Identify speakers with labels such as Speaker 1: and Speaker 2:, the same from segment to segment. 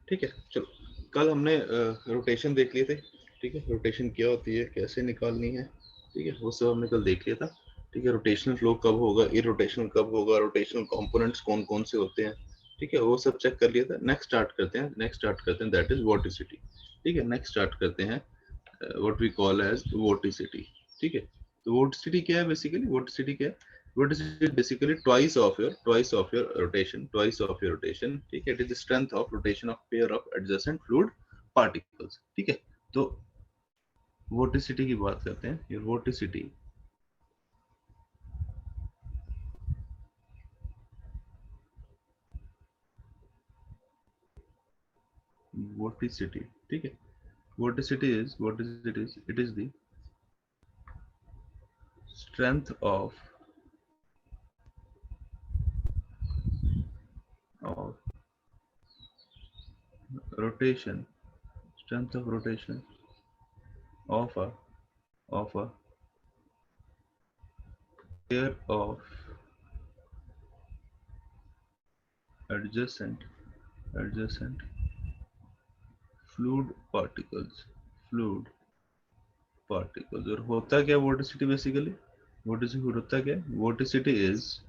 Speaker 1: ठीक है, चलो कल हमने रोटेशन देख लिए थे। ठीक है, रोटेशन क्या होती है, कैसे निकालनी है, ठीक है, वो सब हमने कल देख लिया था। ठीक है, रोटेशनल फ्लो कब होगा, इरोटेशनल कब होगा, रोटेशनल कंपोनेंट्स कौन कौन से होते हैं, ठीक है, वो सब चेक कर लिया था। नेक्स्ट स्टार्ट करते हैं दैट इज वोर्टिसिटी। ठीक है, नेक्स्ट स्टार्ट करते हैं what we call as vorticity. ठीक है, तो वोर्टिसिटी क्या है बेसिकली, वोर्टिसिटी क्या है, vorticity basically twice of your rotation। ठीक है, it is the strength of rotation of pair of adjacent fluid particles। ठीक है, तो वोर्टिसिटी की बात करते हैं। ये वोर्टिसिटी वोर्टिसिटी ठीक है, vorticity is it is the strength of rotation strength of rotation of a pair of adjacent fluid particles। और होता क्या वोर्टिसिटी बेसिकली, वोर्टिसिटी होता क्या है, vorticity is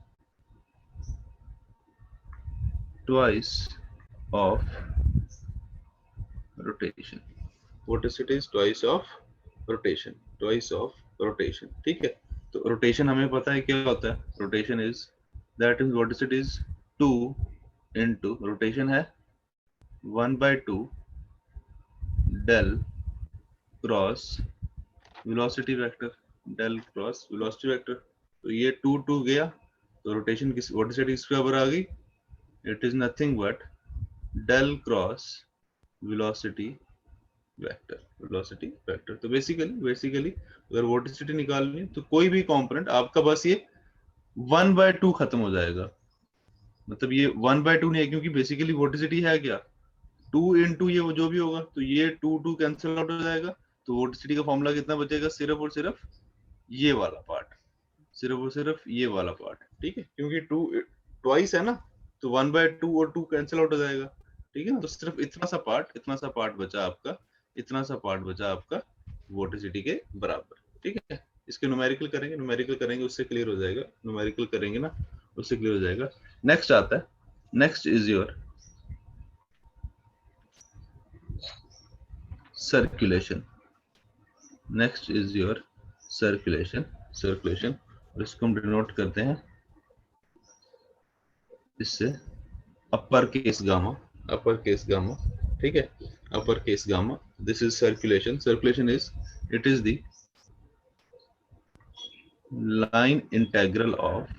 Speaker 1: twice of rotation. Vorticity is twice of rotation. ठीक है, तो rotation हमें पता है क्या होता है, rotation is that is vorticity is 2 into rotation है 1/2 del cross velocity vector, del cross velocity vector. तो ये 2 गया, तो रोटेशन किस वोर्टिसिटी किस बराबर आ गई, it is nothing but del cross velocity vector. तो बेसिकली अगर वोर्टिसिटी निकालनी है तो कोई भी कंपोनेंट आपका बस ये 1/2 खत्म हो जाएगा। मतलब ये 1/2 नहीं है, क्योंकि बेसिकली वोर्टिसिटी है क्या, 2 इंटू ये जो भी होगा, तो ये 2 कैंसिल आउट हो जाएगा। तो वोर्टिसिटी का फॉर्मूला कितना बचेगा, सिर्फ और सिर्फ ये वाला पार्ट, सिर्फ और सिर्फ ये वाला पार्ट। ठीक है, क्योंकि 2 ट्वाइस है ना, तो 1/2 और 2 कैंसिल आउट हो जाएगा। ठीक है ना, तो सिर्फ इतना सा पार्ट बचा आपका, इतना सा पार्ट बचा आपका वोर्टिसिटी के बराबर। ठीक है, इसके न्यूमेरिकल करेंगे उससे क्लियर हो जाएगा, न्यूमेरिकल करेंगे ना उससे क्लियर हो जाएगा। नेक्स्ट आता है, next is your circulation. Next is your circulation और इसको हम डिनोट करते हैं इससे अपर केस गामा। ठीक है, upper case gamma, this is circulation is it is the line integral of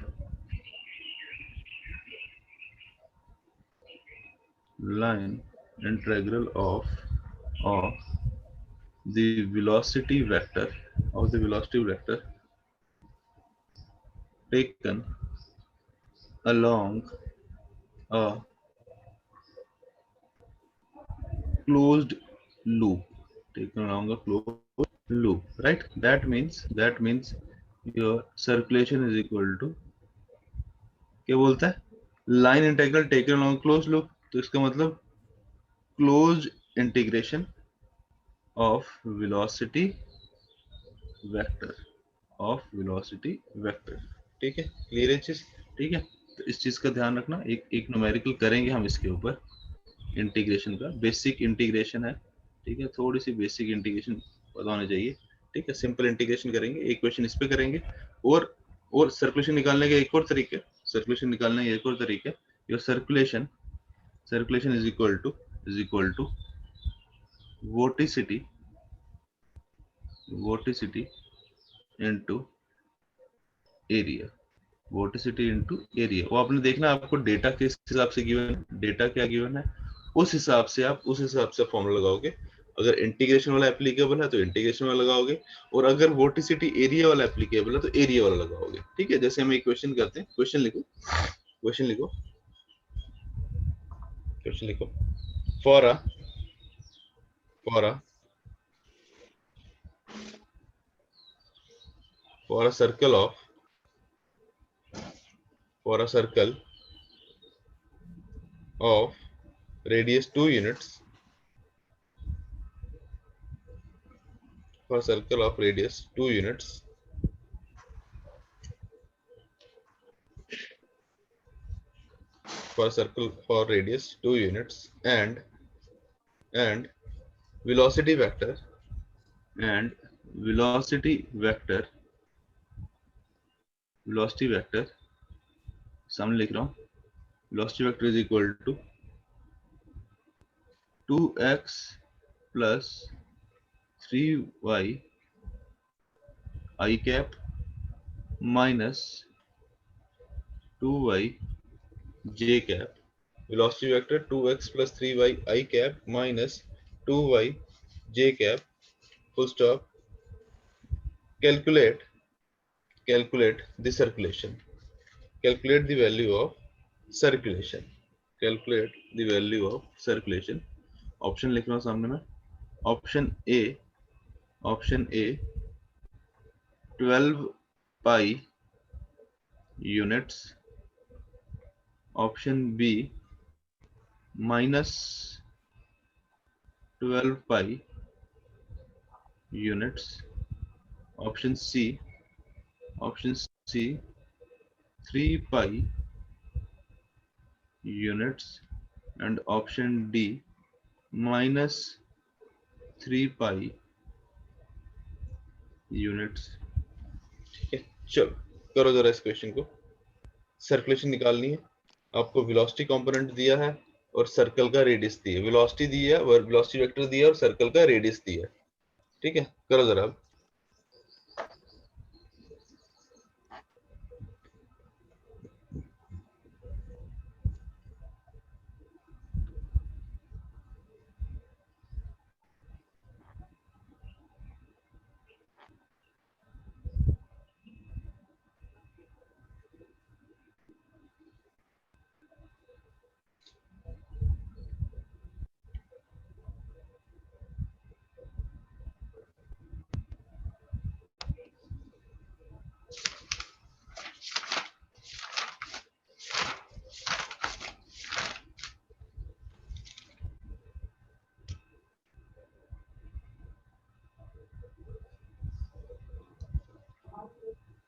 Speaker 1: the velocity vector taken along a closed loop, right? That means your circulation is equal to क्या बोलता है, line integral taken along close loop. तो इसका मतलब close integration of velocity vector. ठीक है, clear है चीज। ठीक है, तो इस चीज का ध्यान रखना, एक न्यूमेरिकल करेंगे हम इसके ऊपर, इंटीग्रेशन का बेसिक इंटीग्रेशन है। ठीक है, थोड़ी सी बेसिक इंटीग्रेशन पता होनी चाहिए। ठीक है, सिंपल इंटीग्रेशन करेंगे, एक क्वेश्चन इस पे करेंगे। और सर्कुलेशन निकालने का एक और तरीका, your circulation is equal to vorticity into area, वो आपने देखना, आपको डेटा किस हिसाब से गिवन, डेटा क्या गिवन है, उस हिसाब से फॉर्मूला लगाओगे। अगर इंटीग्रेशन वाला एप्लीकेबल है तो इंटीग्रेशन वाला लगाओगे, और अगर वोर्टिसिटी एरिया वाला एप्लीकेबल है तो एरिया वाला लगाओगे। ठीक है, जैसे हम एक क्वेश्चन करते हैं, क्वेश्चन लिखो for a circle of radius 2 units for circle of radius 2 units for circle for radius 2 units and velocity vector सामने लिख रहा हूँ velocity vector is equal to 2x plus 3y I cap minus 2y j cap. Velocity vector 2x plus 3y I cap minus 2y j cap. Full stop. Calculate the circulation. Calculate the value of circulation. Calculate the value of circulation. Option लिख रहा हूँ सामने में. Option A 12 pi units. Option B minus 12 pi units. Option C 3 pi units, and option D minus 3 pi units. ठीक है, चलो करो जरा इस क्वेश्चन को. सर्कुलेशन निकालनी है. आपको वेलोसिटी कंपोनेंट दिया है और सर्कल का रेडियस दिया है. वेलोसिटी दी है और वेलोसिटी वेक्टर दिया है और सर्कल का रेडियस दिया है. ठीक है, करो जरा अब.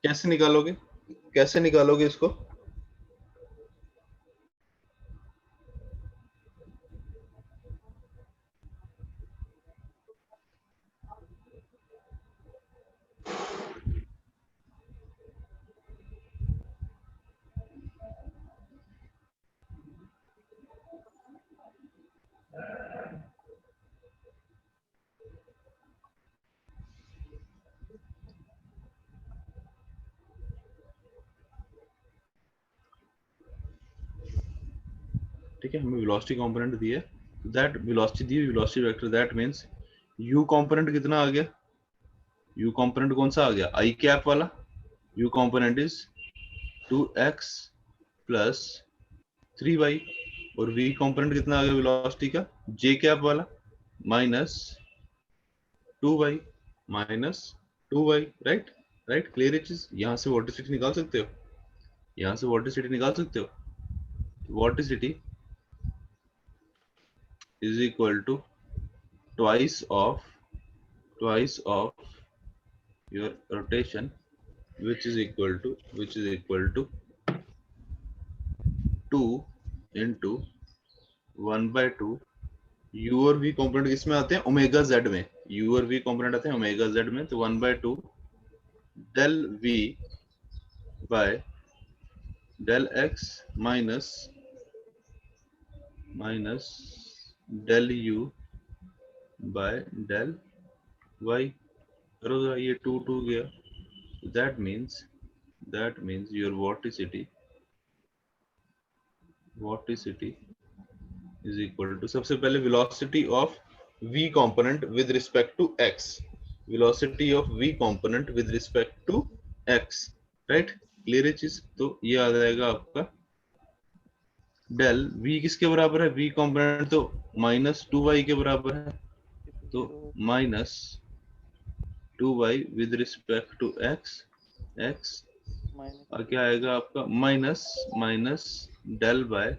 Speaker 1: कैसे निकालोगे इसको? ठीक है, हमें वेलोसिटी कंपोनेंट दी है, that velocity the velocity vector, that means u component कितना आ गया? u कंपोनेंट कौन सा आ गया? i कैप वाला. u component is 2x plus 3y और v कंपोनेंट कितना आ गया वेलोसिटी का? j कैप वाला माइनस 2y. राइट. क्लियर है चीज. यहाँ से वोर्टिसिटी निकाल सकते हो. Vorticity is equal to twice of your rotation, which is equal to 2 into 1/2. u और v कंपोनेंट किसमें आते हैं? ओमेगा z में. u और v कंपोनेंट आते हैं ओमेगा z में, तो 1/2 del v by del x minus del u by del y. करो जरा, ये 2 गया. that means your vorticity is equal to, सबसे पहले velocity of v component with respect to x. Right. Clear है चीज. तो ये आ जाएगा आपका डेल v किसके बराबर है? v कंपोनेंट तो -2y के बराबर है, तो -2y with respect to x और क्या आएगा आपका minus del by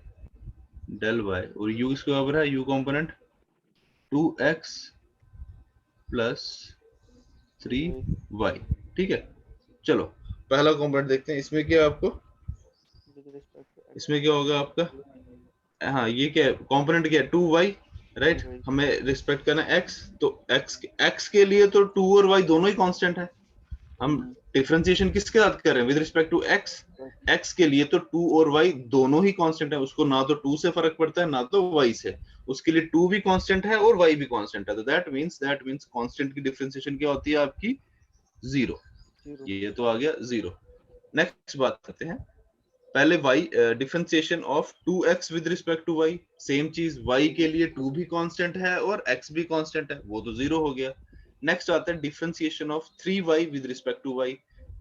Speaker 1: del y, और u इसके बराबर है u component 2x plus 3y। ठीक है, चलो पहला कंपोनेंट देखते हैं, इसमें क्या आपको, इसमें क्या होगा आपका, हाँ ये क्या है कंपोनेंट, क्या है 2y, राइट, हमें रिस्पेक्ट करना है x, तो x के लिए तो 2 और y दोनों ही कांस्टेंट है, हम डिफरेंशिएशन किसके साथ कर रहे हैं, with respect to x, x के लिए तो 2 और y दोनों ही कांस्टेंट है, उसको ना तो 2 से फर्क पड़ता है ना तो y से, उसके लिए 2 भी कांस्टेंट है और y भी कांस्टेंट है, तो दैट मींस कांस्टेंट की डिफरेंशिएशन क्या होती है आपकी, 0। ये तो आ गया 0। नेक्स्ट बात करते हैं, पहले y differentiation of 2x with respect to y, same चीज, y के लिए 2 भी कांस्टेंट है और x भी कांस्टेंट है, वो तो 0 हो गया। नेक्स्ट आता है differentiation of 3y with respect to y,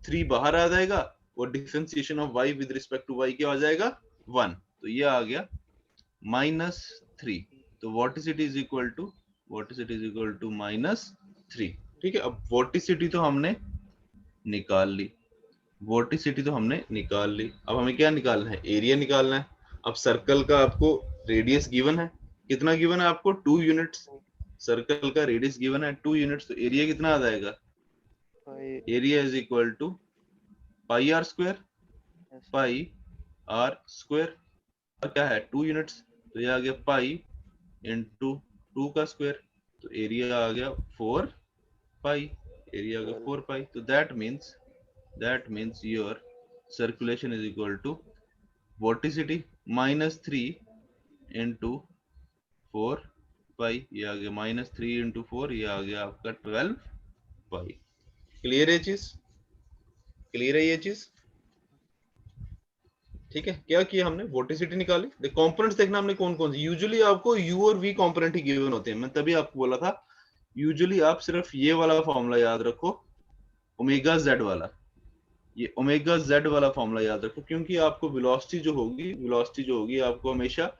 Speaker 1: 3 बाहर आ जाएगा और differentiation of y with respect to y क्या हो जाएगा, 1, तो ये आ गया -3, तो vorticity is equal to, vorticity is equal to -3। ठीक है, अब वॉटिसिटी तो हमने निकाल ली, वोर्टिसिटी तो हमने निकाल ली, अब हमें क्या निकालना है, एरिया निकालना है। अब सर्कल का आपको रेडियस गिवन है, कितना गिवन है आपको, 2 यूनिट्स, सर्कल का रेडियस गिवन है 2 यूनिट्स, तो एरिया कितना आ जाएगा, area is equal to pi r square, pi r square, क्या है 2 यूनिट्स, तो ये आ गया पाई इंटू 2 का स्क्वायर, तो एरिया आ गया 4 पाई, एरिया आ गया 4 पाई, तो that means your circulation is equal to vorticity -3 into 4 पाई, ये आ गया -3 into 4, ये आ गया आपका 12 पाई। क्लियर है चीज, क्लियर है ये चीज, ठीक है। क्या किया हमने, वोर्टिसिटी निकाली, देख कंपोनेंट्स देखना हमने कौन कौन सी, यूजुअली आपको u और v कंपोनेंट ही गिवन होते हैं, मैं तभी आपको बोला था यूजुअली आप सिर्फ ये वाला फॉर्मूला याद रखो, ओमेगा z वाला, ये ओमेगा z वाला फॉर्मूला याद रखो, क्योंकि आपको वेलोसिटी जो होगी आपको हमेशा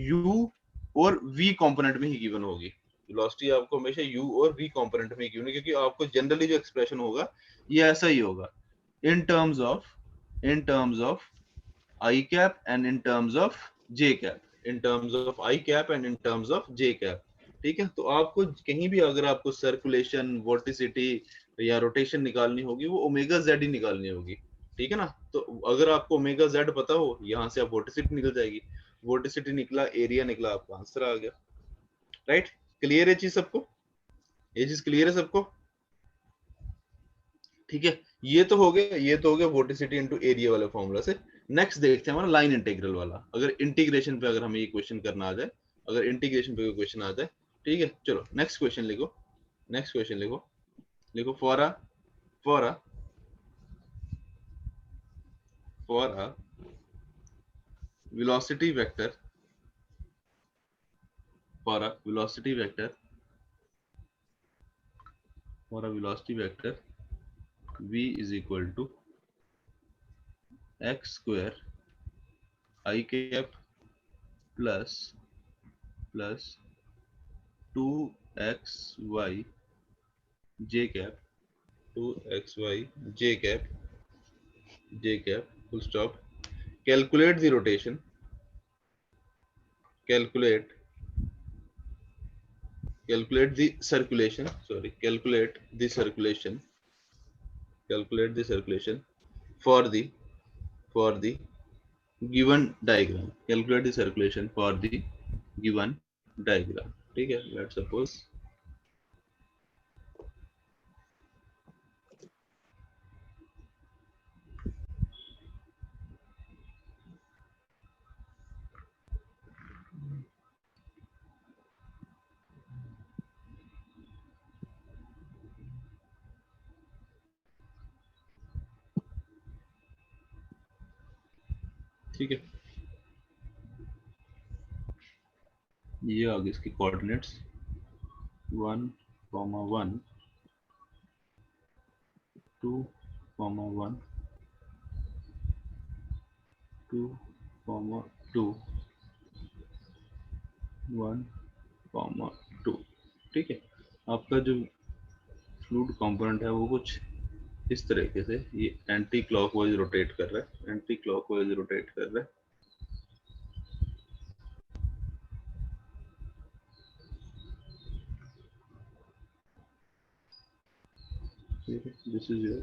Speaker 1: u और v कंपोनेंट में ही गिवन होगी, वेलोसिटी आपको हमेशा u और v कंपोनेंट में ही गिवन है, क्योंकि आपको जनरली जो एक्सप्रेशन होगा ये ऐसा ही होगा, इन terms of I cap and in terms of J cap, in terms of I cap and in terms of J cap। ठीक है, तो आपको कहीं भी अगर आपको सर्कुलेशन, वोर्टिसिटी या रोटेशन निकालनी होगी, वो ओमेगा जेड ही निकालनी होगी, ठीक है ना। तो अगर आपको ओमेगा जेड पता हो, यहाँ से आप वोर्टिसिटी निकल जाएगी, वोर्टिसिटी निकला, एरिया निकला, आपका आंसर आ गया, राइट। क्लियर है चीज सबको, ये चीज क्लियर है सबको, ठीक है। ये तो हो गया वोर्टिसिटी इनटू एरिया वाले फॉर्मूला से। नेक्स्ट देखते हैं हमारा लाइन इंटीग्रल वाला, अगर इंटीग्रेशन पे अगर हमें ये क्वेश्चन करना आ जाए, अगर इंटीग्रेशन पे कोई क्वेश्चन आ जाए, ठीक है। चलो नेक्स्ट क्वेश्चन लिखो, नेक्स्ट क्वेश्चन लिखो, लिखो for a velocity vector, for a velocity vector v is equal to x square I cap plus 2xy j cap, 2xy j cap full stop, calculate the rotation, calculate the circulation, calculate the circulation for the given diagram, calculate the circulation for the given diagram। ठीक है, let's suppose ठीक है, ये आ गए इसके coordinates 1, 1, 2, 1, 2, 2, 1, 2। ठीक है, आपका जो फ्लूइड कंपोनेंट है वो कुछ इस तरीके से, ये एंटी क्लॉकवाइज रोटेट कर रहा है, एंटी क्लॉकवाइज रोटेट कर रहा है, this is your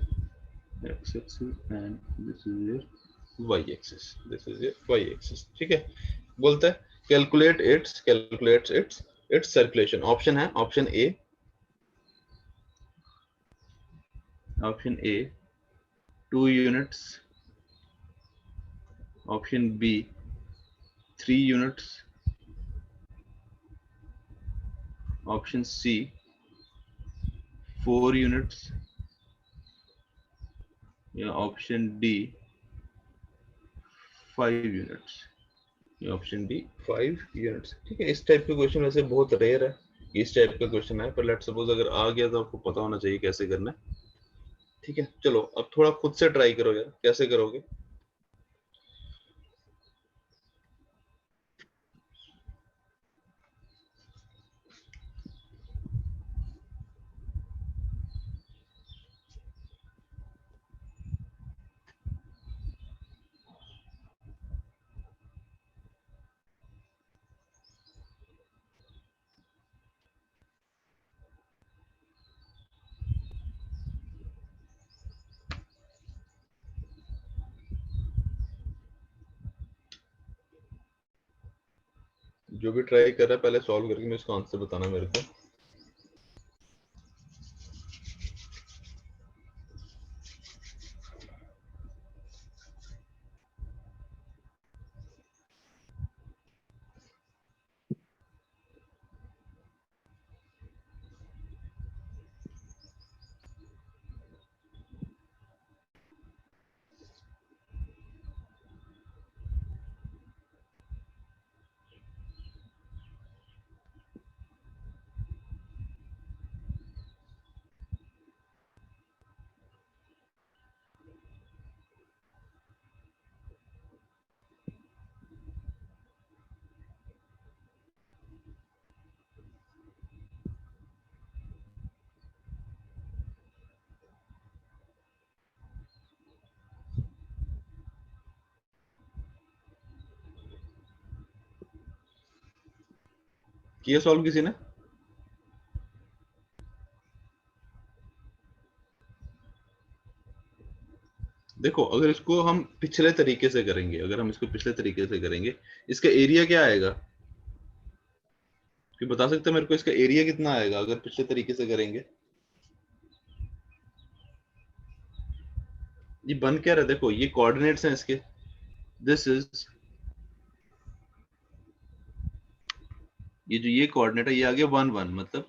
Speaker 1: x axis and this is your y axis, this is your y axis, ठीक है। बोलता है calculates its circulation। ऑप्शन है option A 2 units, option B 3 units, option C 4 units, या option D 5 units, या option D 5 units, ठीक है। इस टाइप के क्वेश्चन वैसे बहुत रेयर है, इस टाइप का क्वेश्चन है, पर लेट्स सपोज अगर आ गया तो आपको पता होना चाहिए कैसे करना है, ठीक है। चलो अब थोड़ा खुद से ट्राई करो यार, कैसे करोगे। जो भी ट्राई कर रहा है पहले सॉल्व करके मैं इसका आंसर बताना मेरे को। किया सॉल्व किसी ने? देखो अगर इसको हम पिछले तरीके से करेंगे, अगर हम इसको पिछले तरीके से करेंगे, इसका एरिया क्या आएगा, कि बता सकते हैं मेरे को इसका एरिया कितना आएगा अगर पिछले तरीके से करेंगे। ये बन क्या रहा है, देखो ये कोऑर्डिनेट्स हैं इसके, दिस इज, ये जो ये कोऑर्डिनेट है ये आ गया 1 1, मतलब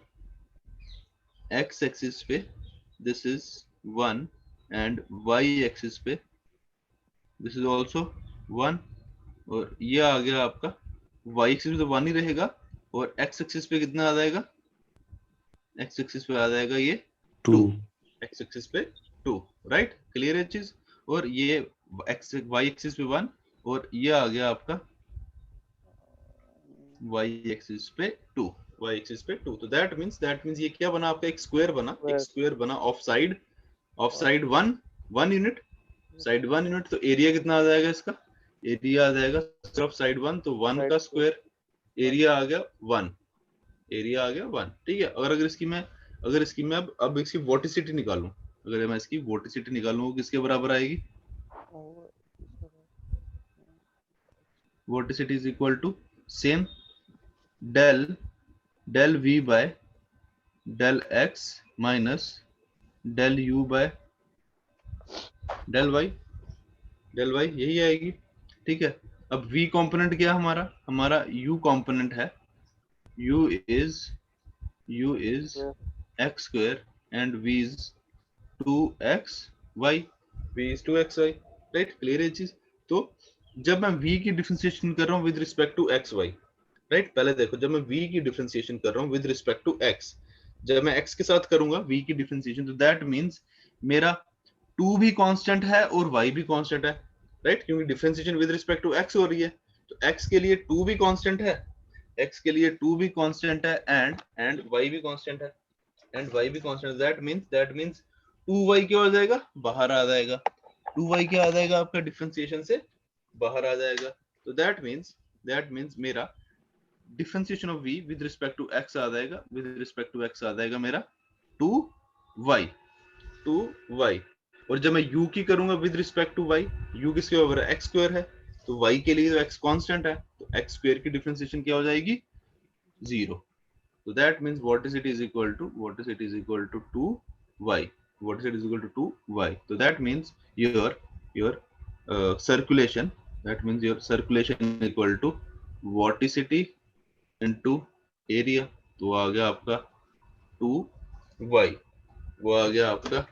Speaker 1: x एक्सिस पे this is 1 and y axis पे दिस इज आल्सो 1, और ये आ गया आपका y एक्सिस पे तो 1 ही रहेगा, और x एक्सिस पे कितना आ जाएगा, x एक्सिस पे आ जाएगा ये 2, x एक्सिस पे 2, राइट, क्लियर है चीज। और ये y एक्सिस पे 1, और ये आ गया आपका y एक्सिस पे 2, y एक्सिस पे 2, तो दैट मींस ये क्या बना आपका, एक स्क्वायर बना of side 1 unit, side 1 unit, तो एरिया कितना आ जाएगा इसका, एरिया आ जाएगा ऑफ साइड 1, तो 1 का स्क्वायर, एरिया आ गया 1, एरिया आ गया 1, ठीक है। अगर इसकी मैं अब इसकी वोर्टिसिटी निकालूं, अगर मैं इसकी वोर्टिसिटी निकालूं वो किसके बराबर आएगी, vorticity is equal to same del v by del x minus del u by del y, यही आएगी, ठीक है। अब v कंपोनेंट क्या हमारा u कंपोनेंट है, u is x square and v is 2xy, right, clear है चीज। तो जब मैं v की डिफरेंशिएशन कर रहा हूँ with respect to x y, right, पहले देखो जब मैं v की डिफरेंशिएशन कर रहा हूँ विद रिस्पेक्ट टू x, जब मैं x के साथ करूंगा v की डिफरेंशिएशन, तो दैट मींस मेरा 2 भी कांस्टेंट है और y भी कांस्टेंट है, राइट, क्योंकि differentiation with respect to x हो रही है, तो x के लिए 2 भी कांस्टेंट है, एंड y भी कांस्टेंट है, दैट मींस 2y क्या हो जाएगा, बाहर आ जाएगा, 2y क्या आ जाएगा आपका डिफरेंशिएशन से बाहर आ जाएगा, तो दैट मींस मेरा differentiation of v with respect to x आ जाएगा, मेरा 2y, टू वाई, और जब मैं u की करूंगा with respect to y, u किसके बराबर है, x स्क्वायर है, तो y के लिए तो x कांस्टेंट है, तो x स्क्वायर की डिफरेंशिएशन क्या हो जाएगी, 0. So that means vorticity is equal to 2y. Vorticity is equal to 2y. So that means your circulation, that means your circulation is equal to vorticity into area. तो आ गया आपका 2y, वो आ गया आपका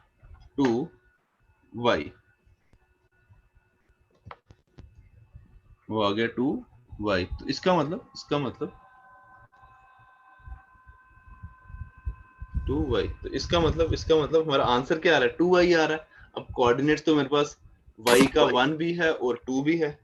Speaker 1: 2y, वो आ गया 2y. तो इसका मतलब 2y, तो इसका मतलब हमारा आंसर क्या आ रहा है, 2y आ रहा है. अब कोऑर्डिनेट्स तो मेरे पास y का 1 भी है और 2 भी है,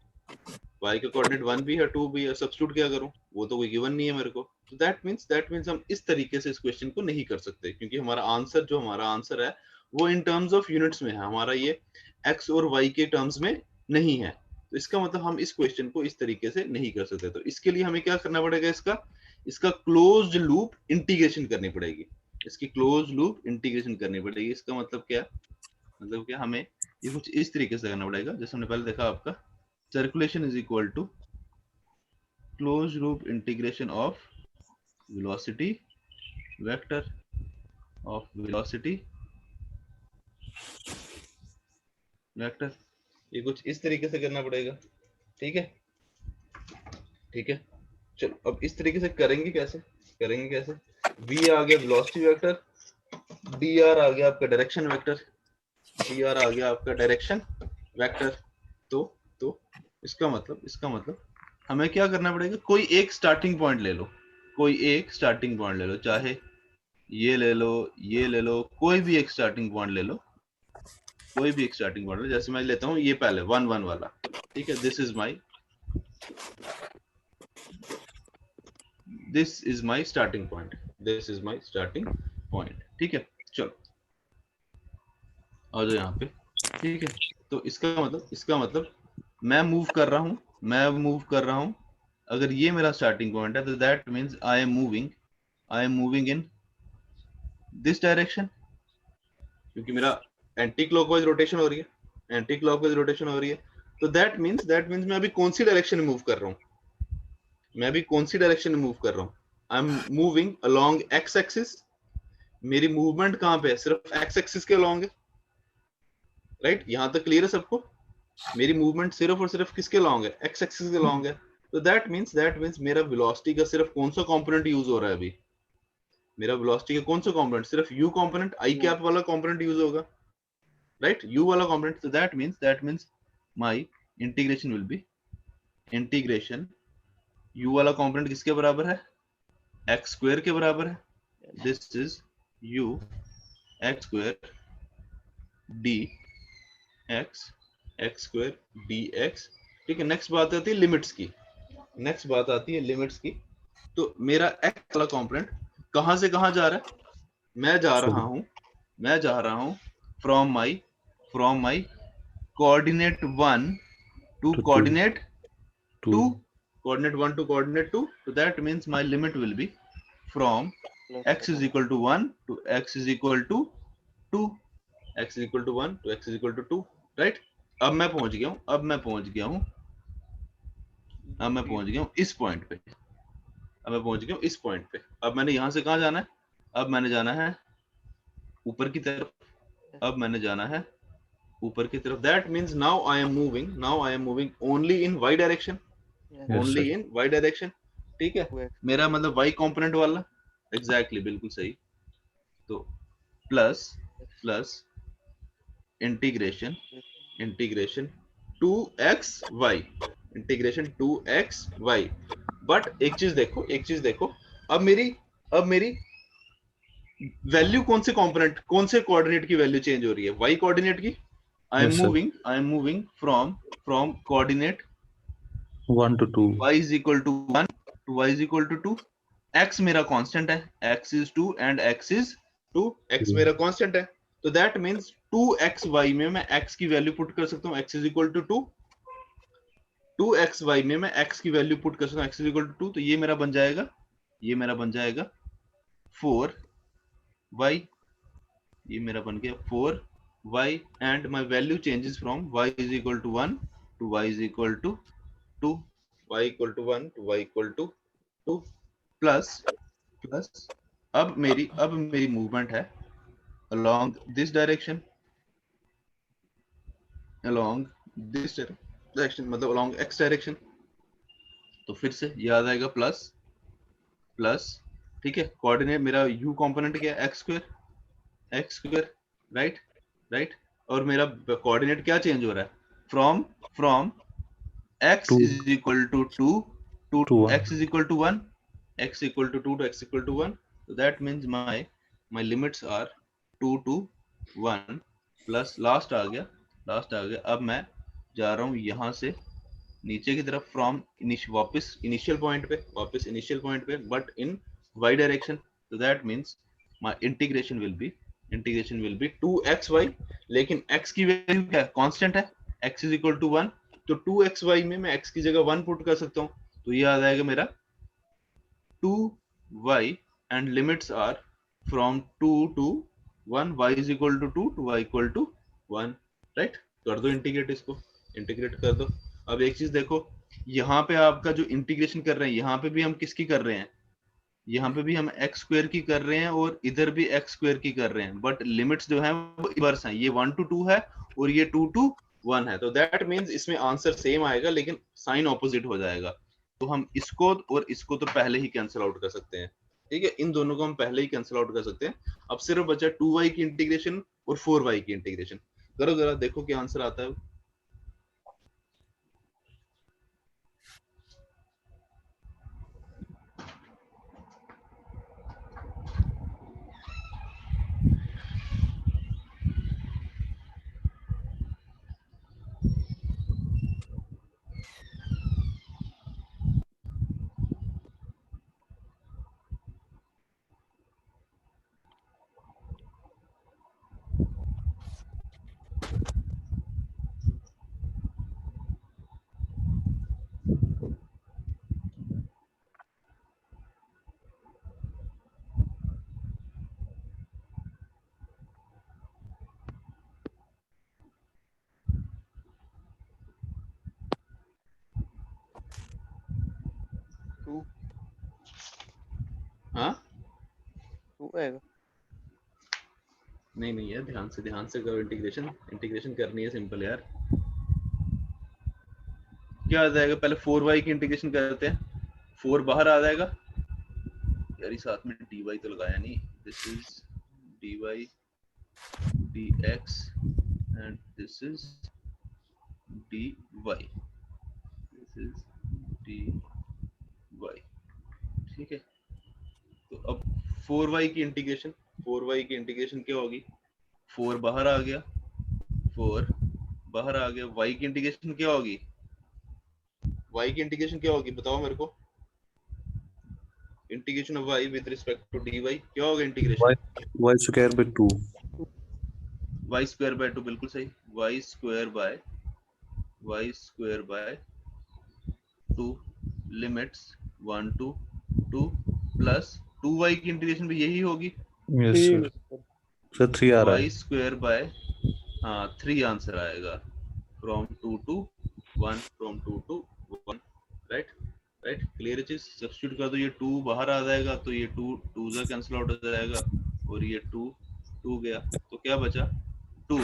Speaker 1: y का कोऑर्डिनेट 1 भी है 2 भी है, सब्स्टिट्यूट क्या करूं, वो तो कोई गिवन नहीं है मेरे को. तो दैट मींस हम इस तरीके से इस क्वेश्चन को नहीं कर सकते, क्योंकि हमारा आंसर है वो इन टर्म्स ऑफ यूनिट्स में है, हमारा ये x और y के टर्म्स में नहीं है. तो इसका मतलब हम इस क्वेश्चन को इस तरीके से नहीं कर सकते. तो इसके लिए हमें क्या करना पड़ेगा, इसका क्लोज्ड लूप इंटीग्रेशन करनी पड़ेगी, इसकी क्लोज लूप इंटीग्रेशन करनी पड़ेगी. इसका मतलब क्या हमें ये कुछ इस तरीके से करना पड़ेगा, जैसे हमने पहले देखा आपका circulation is equal to close loop integration of velocity vector ये कुछ इस तरीके से करना पड़ेगा. ठीक है. चलो अब इस तरीके से करेंगे कैसे, v आ गया वेलोसिटी वेक्टर, dr आ गया आपका डायरेक्शन वेक्टर, तो इसका मतलब हमें क्या करना पड़ेगा, कोई एक स्टार्टिंग पॉइंट ले लो, चाहे ये ले लो, कोई भी एक स्टार्टिंग पॉइंट ले लो, जैसे मैं लेता हूँ ये पहले 1 1 वाला. ठीक है, this is my starting point. ठीक है, चलो आ जाओ यहाँ पे. ठीक है, तो इसका मतलब मैं मूव कर रहा हूँ, अगर ये मेरा स्टार्टिंग पॉइंट है तो that means I am moving in this direction, क्योंकि मेरा एंटी क्लॉकवाइज रोटेशन हो रही है. तो दैट मींस मैं अभी कौन सी डायरेक्शन में मूव कर रहा हूँ, I am moving along x axis. मेरी मूवमेंट कहाँ पे है, सिर्फ एक्स एक्सिस के अलोंग है, राइट. यहां तक क्लियर है सबको, मेरी मूवमेंट सिर्फ और सिर्फ किसके अलोंग है, एक्स एक्सिस के अलोंग है. तो दैट मींस मेरा वेलोसिटी का सिर्फ कौन सा कंपोनेंट यूज हो रहा है, अभी मेरा वेलोसिटी का कौन सा कंपोनेंट, सिर्फ u कंपोनेंट, i कैप वाला कंपोनेंट यूज होगा, राइट, u वाला कंपोनेंट. तो that means my integration will be u वाला कंपोनेंट किसके बराबर है, x स्क्वायर के बराबर है. This is u x square dx ठीक है. नेक्स्ट बात आती है लिमिट्स की. तो मेरा x वाला कंपोनेंट कहां से कहां जा रहा है, मैं जा रहा हूं from my coordinate 1 to coordinate 2. So that means my limit will be from x is equal to 1 to x is equal to 2. right. अब मैं पहुंच गया हूं इस पॉइंट पे. अब मैंने यहां से कहां जाना है, अब मैंने जाना है ऊपर की तरफ. That means now I am moving only in y direction, ठीक है. मेरा मतलब y कंपोनेंट वाला, एग्जैक्टली बिल्कुल सही. तो प्लस इंटीग्रेशन 2xy, बट एक चीज देखो, अब मेरी वैल्यू कौन से कोऑर्डिनेट की वैल्यू चेंज हो रही है, y कोऑर्डिनेट की. I am moving from coordinate
Speaker 2: 1 to 2,
Speaker 1: y is equal to 1 to y is equal to 2. x मेरा कांस्टेंट है, x is 2 and x is 2. x मेरा कांस्टेंट है, तो दैट मींस 2xy में मैं x की वैल्यू पुट कर सकता हूँ, x is equal to 2. 2xy में मैं x की वैल्यू पुट कर सकता हूँ, x is equal to 2. तो ये मेरा बन जाएगा 4y ये मेरा बन गया 4y and my value changes from y is equal to 1 to y is equal to 2, y equal to 1 to y equal to 2 plus अब मेरी मूवमेंट है along this direction मतलब along x डायरेक्शन। तो फिर से याद आएगा प्लस ठीक है, कोऑर्डिनेट मेरा u कंपोनेंट क्या है x स्क्वायर राइट और मेरा कोऑर्डिनेट क्या चेंज हो रहा है from x
Speaker 2: Two.
Speaker 1: Is equal to 2 to
Speaker 2: To 1.
Speaker 1: x is equal to 1, x equal to 2 to x equal to 1। so that means my limits are 2 to 1 plus last आ गया। अब मैं जा रहा हूँ यहाँ से नीचे की तरफ फ्रॉम वापस इनिशियल पॉइंट पे but in y direction. so that means my integration will be 2xy, लेकिन x की वैल्यू क्या है, कांस्टेंट है, x इज इक्वल टू 1। तो 2xy में मैं x की जगह 1 पुट कर सकता हूँ, तो ये आ जाएगा मेरा 2y and limits are from 2 to 1, y is equal to 2 to y equal to 1। Right, कर दो इंटीग्रेट, इसको इंटीग्रेट कर दो। अब एक चीज देखो, यहाँ पे आपका जो इंटीग्रेशन कर रहे हैं, यहाँ पे भी हम किसकी कर रहे हैं, यहाँ पे भी हम x स्क्वायर की कर रहे हैं और इधर भी x स्क्वायर की कर रहे हैं, बट लिमिट्स जो है वो इनवर्स हैं, ये 1 to 2 है और ये 2 to 1 है। तो दैट मींस इसमें आंसर सेम आएगा लेकिन साइन ऑपोजिट हो जाएगा। तो हम इसको और इसको तो पहले ही कैंसिल आउट कर सकते हैं, ठीक है, इन दोनों को हम पहले ही कैंसिल आउट कर सकते हैं। अब सिर्फ बचा 2y की इंटीग्रेशन और 4y की इंटीग्रेशन। करो जरा, देखो क्या आंसर आता है। हाँ
Speaker 3: आएगा।
Speaker 1: नहीं यार, ध्यान से करो, इंटीग्रेशन करनी है सिंपल यार। क्या आ जाएगा, पहले 4y की इंटीग्रेशन करते हैं, 4 बाहर आ जाएगा यार, इस साथ में dy तो लगाया नहीं, this is dy dx and this is dy, this is dy, ठीक है। तो अब 4y की इंटीग्रेशन क्या होगी, 4 बाहर आ गया, y की इंटीग्रेशन क्या होगी, बताओ मेरे को, integration of y with respect to dy क्या होगा integration,
Speaker 2: Y square by 2.
Speaker 1: y square by 2, बिल्कुल सही, y square by 2 limits 1 to 2 plus 2y की इंटीग्रेशन भी यही होगी,
Speaker 2: Yes sir. Sir 3 आ रहा है.
Speaker 1: y स्क्वायर बाय 3 आंसर आएगा, फ्रॉम 2 to 1 राइट। क्लियर चीज, सब्स्टिट्यूट कर दो, ये 2 बाहर आ जाएगा तो ये 2 से कैंसिल आउट हो जाएगा और ये 2 गया, तो क्या बचा 2।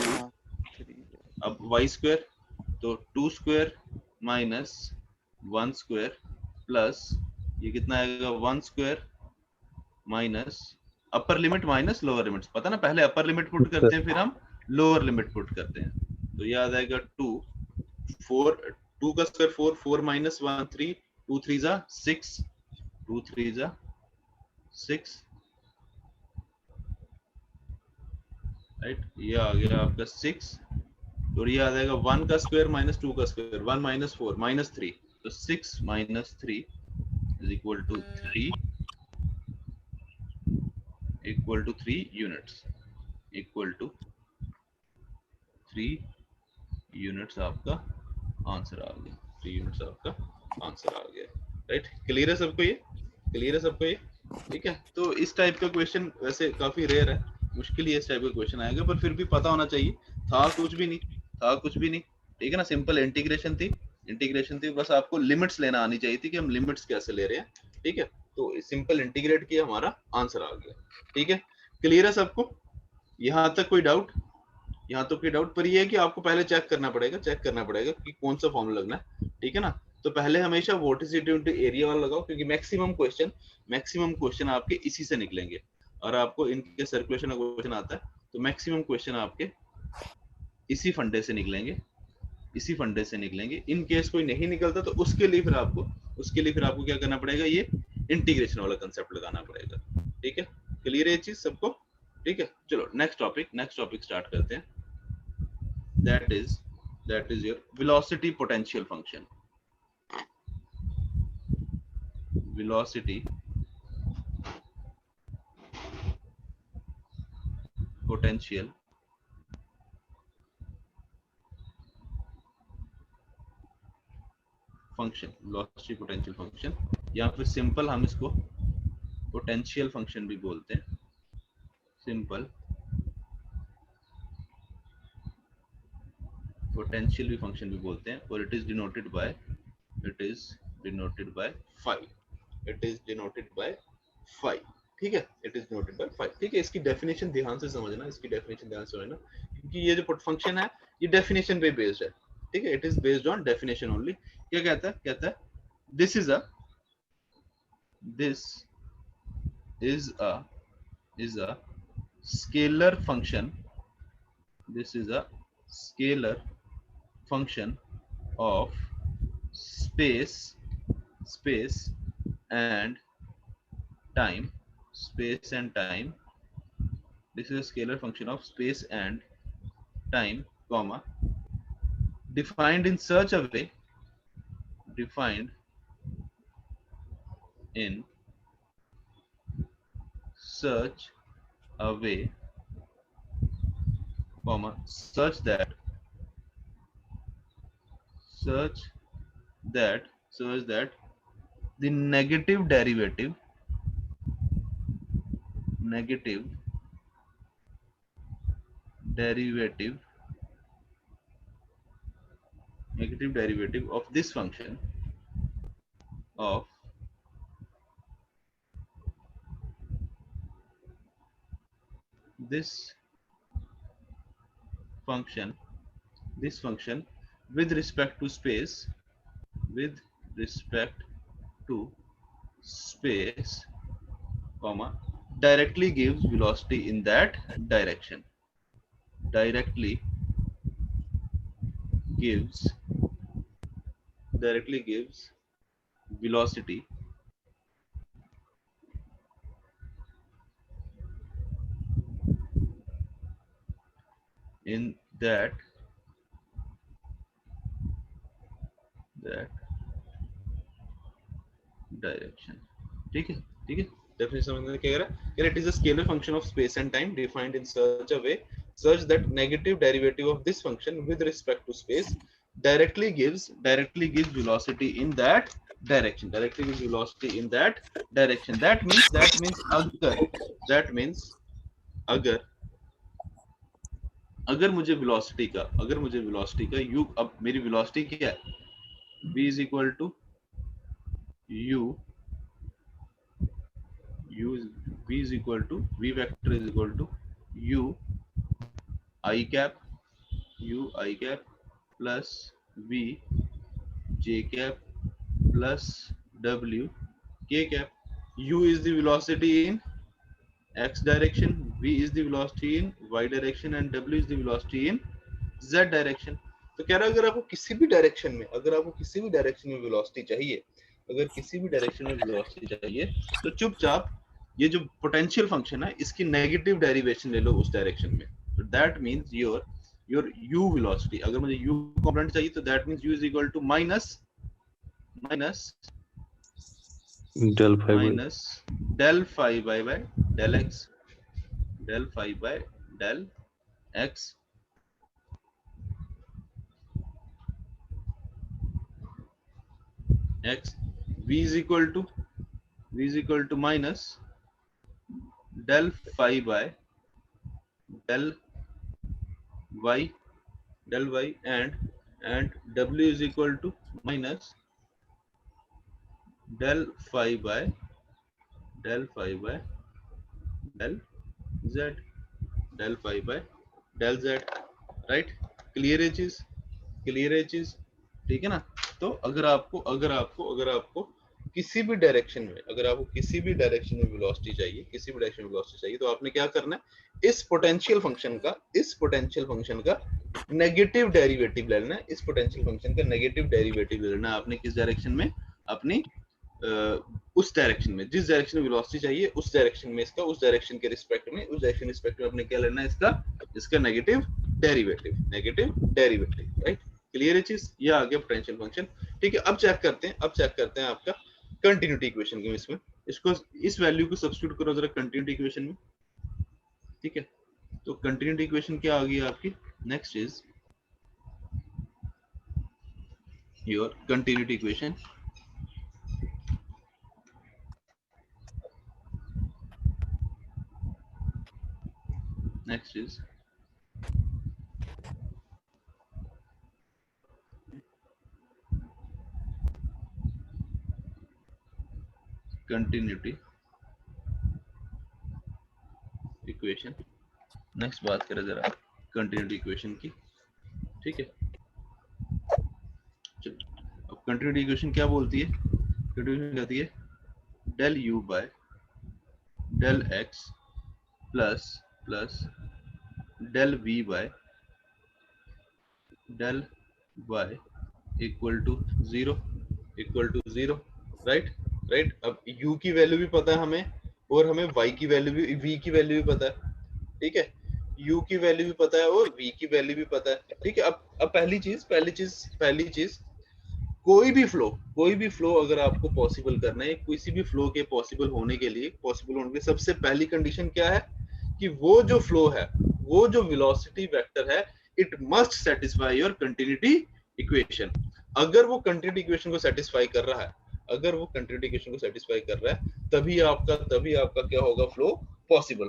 Speaker 1: अब y स्क्वायर, तो 2 स्क्वायर माइनस 1 स्क्वायर प्लस ये कितना आएगा 1 square minus upper limit minus lower limit, पता ना, पहले अपर लिमिट पुट करते हैं फिर हम लोअर लिमिट पुट करते हैं। तो ये आ जाएगा 2 का स्क्वायर 4 माइनस 1 3, 2 3 जा 6, 2 3 जा 6 राइट। ये आ गया आपका 6 और ये आ जाएगा 1 का स्क्वायर माइनस 2 का स्क्वायर, 1 माइनस 4 माइनस 3, तो 6 minus 3 is equal to 3 units, equal to 3 units आपका आंसर आ गया, 3 यूनिट्स आपका आंसर आ गया राइट। क्लियर है सबको ये, ठीक है। तो इस टाइप का क्वेश्चन वैसे काफी रेयर है, मुश्किल ही इस टाइप का क्वेश्चन आएगा, पर फिर भी पता होना चाहिए। था कुछ भी नहीं, था कुछ भी नहीं, ठीक है ना। सिंपल इंटीग्रेशन थी, इंटीग्रेशन थी, बस आपको लिमिट्स लेना आनी चाहिए थी कि हम लिमिट्स कैसे ले रहे हैं, ठीक है। तो सिंपल इंटीग्रेट किया, हमारा आंसर आ गया, ठीक है। क्लियर है सबको, यहाँ तक कोई डाउट? यहाँ तो कोई डाउट, पर ये है कि आपको पहले चेक करना पड़ेगा, चेक करना पड़ेगा कि कौन सा फॉर्मूला लगना है, ठीक है ना। तो पहले हमेशा वोर्टिसिटी इनटू एरिया वाला लगाओ, क्योंकि मैक्सिमम क्वेश्चन आपके इसी से निकलेंगे। और आपको इनके सर्कुलेशन का क्वेश्चन आता है, तो मैक्सिमम क्वेश्चन आपके इसी फंडे से निकलेंगे, इसी फंडे से निकलेंगे। इन केस कोई नहीं निकलता तो उसके लिए फिर आपको क्या करना पड़ेगा, ये इंटीग्रेशन वाला कंसेप्ट लगाना पड़ेगा, ठीक है। क्लियर है ये चीज सबको, ठीक है। चलो नेक्स्ट टॉपिक स्टार्ट करते हैं। that is your velocity potential function, velocity potential function, velocity potential function, या फिर सिंपल हम इसको पोटेंशियल फंक्शन भी बोलते हैं, सिंपल पोटेंशियल भी फंक्शन भी बोलते हैं। और it is denoted by five, it is denoted by five, ठीक है। It is denoted by five, ठीक है। इसकी डेफिनेशन ध्यान से समझना, इसकी डेफिनेशन ध्यान से समझना, क्योंकि ये जो फंक्शन है ये डेफिनेशन पे बेस्ड है, ठीक है। It is based on definition only. क्या कहता है this is a scalar function, this is a scalar function of space and time, this is a scalar function of space and time, comma, defined in such a way, comma, such that the negative derivative of this function with respect to space, comma, directly gives velocity in that direction, directly gives velocity in that direction, ठीक है, ठीक है। Definition समझने क्या कह रहा है, it is a scalar function of space and time defined in such a way such that negative derivative of this function with respect to space directly gives velocity in that direction, that means अगर मुझे velocity का u, अब मेरी velocity क्या है, v is equal to v vector is equal to u I cap plus v j cap plus w k cap. U is the velocity in x direction, v is the velocity in y direction and w is the velocity in z direction. तो कह रहा है अगर आपको किसी भी direction में velocity चाहिए, तो चुपचाप ये जो पोटेंशियल फंक्शन है इसकी नेगेटिव डेरिवेशन ले लो उस डायरेक्शन में। तो that means your u velocity, अगर मुझे u कंपोनेंट चाहिए तो that means u is equal to minus
Speaker 2: del phi
Speaker 1: by del x, del phi by del x v is equal to minus del phi by del y and w is equal to minus del phi by del z, del phi by del z, right? Clear है चीज? Clear है चीज? ठीक है ना? तो अगर आपको किसी भी डायरेक्शन में, अगर आपको किसी भी डायरेक्शन में वेलोसिटी चाहिए, तो आपने क्या करना है, इस पोटेंशियल फंक्शन का नेगेटिव डेरिवेटिव लेना है। इस पोटेंशियल फंक्शन का नेगेटिव डेरिवेटिव लेना है आपने किस डायरेक्शन में, अपनी उस डायरेक्शन में, जिस डायरेक्शन में वेलोसिटी चाहिए उस डायरेक्शन में इसका, उस डायरेक्शन के रिस्पेक्ट में आपने क्या लेना है, इसका नेगेटिव डेरिवेटिव, राइट? क्लियर है चीज? ये आ गया पोटेंशियल फंक्शन। ठीक है, अब चेक करते हैं आपका कंटिन्यूटी इक्वेशन के, इसमें इसको, इस वैल्यू को सब्स्टिट्यूट करो जरा कंटिन्यूटी इक्वेशन में। ठीक है, तो कंटिन्यूटी इक्वेशन क्या आ गई आपकी? Next is your continuity equation. Next is continuity equation. Next बात करें जरा कंटिन्यूटी इक्वेशन की। ठीक है, चलो अब कंटिन्यूटी इक्वेशन क्या बोलती है? कंटिन्यूटी कहती है del u by del x plus del v by del y equal to zero, right? अब u की वैल्यू भी पता है हमें, और हमें y की वैल्यू भी, v की वैल्यू भी पता है। ठीक है, u की वैल्यू भी पता है और v की वैल्यू भी पता है। ठीक है, अब पहली चीज कोई भी फ्लो अगर आपको पॉसिबल करना है, किसी भी फ्लो के पॉसिबल होने के लिए सबसे पहली कंडीशन क्या है कि वो जो फ्लो है, वो जो वेलोसिटी वेक्टर है, it must satisfy your continuity equation. अगर वो कंटिन्यूटी इक्वेशन को सेटिस्फाई कर रहा है, तभी आपका क्या होगा, फ्लो पॉसिबल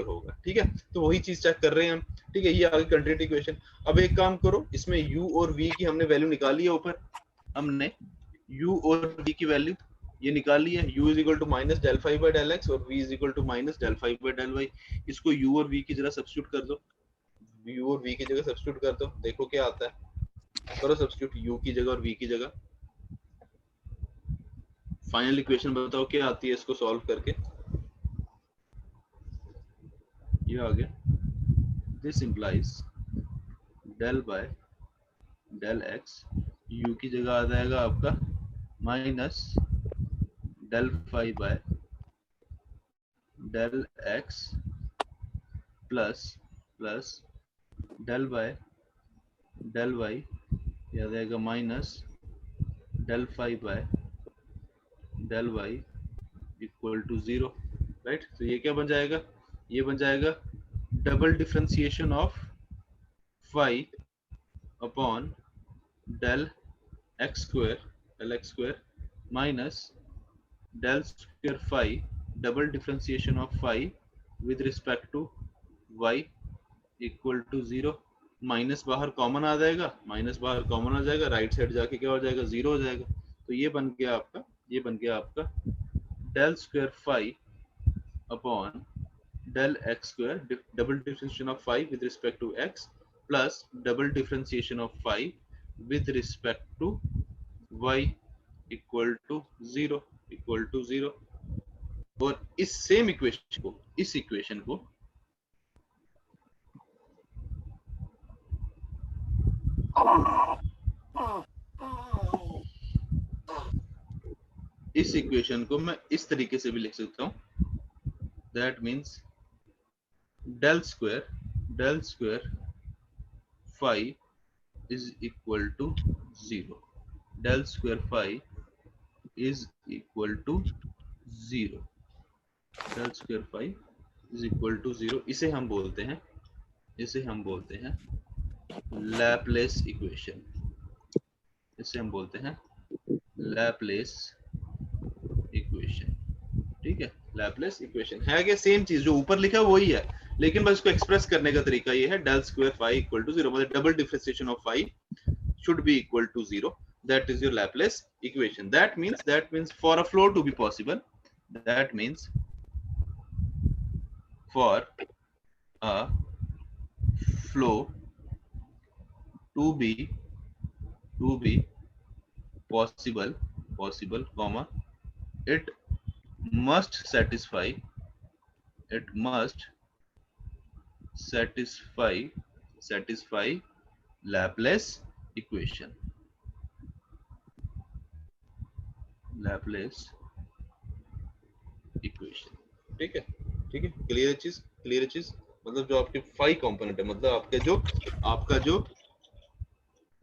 Speaker 1: होगा। ठीक है, तो वही चीज चेक कर रहे हैं हम। ठीक है, ये आगे कंटिन्यूटी इक्वेशन। अब एक काम करो, इसमें u और v की हमने वैल्यू निकाली है, ऊपर हमने u और v की वैल्यू ये निकाली है। u is equal to minus del five by del x और v is equal to minus del five by del y. इसको u और v की जगह सब्स्टिट्यूट कर दो, देखो क्या आता है। करो सब्स्टिट्यूट u की जगह और v की जगह। फाइनल इक्वेशन बताओ क्या आती है इसको सॉल्व करके। ये आ गया, this implies del by del x, u की जगह आ जाएगा आपका minus del five by del x plus del by del y, आ जाएगा minus del five by del y equal to zero, right? तो ये क्या बन जाएगा? ये बन जाएगा double differentiation of phi upon del x square minus del square phi, double differentiation of phi with respect to y equal to zero. Minus बाहर common आ जाएगा, राइट साइड जाके क्या हो जाएगा, जीरो हो जाएगा। तो ये बन गया आपका del square phi upon del x square, double differentiation of phi with respect to x plus double differentiation of phi with respect to y equal to zero। और इस सेम इक्वेशन को, इस इक्वेशन को मैं इस तरीके से भी लिख सकता हूं, that means del square phi is equal to zero, del square phi is equal to zero, del square phi is equal to zero। इसे हम बोलते हैं लैपलेस इक्वेशन, लैपलेस इक्वेशन। ठीक है, लैपलेस इक्वेशन है क्या, सेम चीज जो ऊपर लिखा है वही है, लेकिन बस इसको एक्सप्रेस करने का तरीका ये है del square phi equal to 0, मतलब double differentiation of phi should be equal to 0. That is your Laplace equation. That means for a flow to be possible, that means for a flow to be possible, comma, it must satisfy Laplace equation. Laplace equation. ठीक है, ठीक है, clear चीज, clear चीज, मतलब जो आपके phi component है, मतलब आपका जो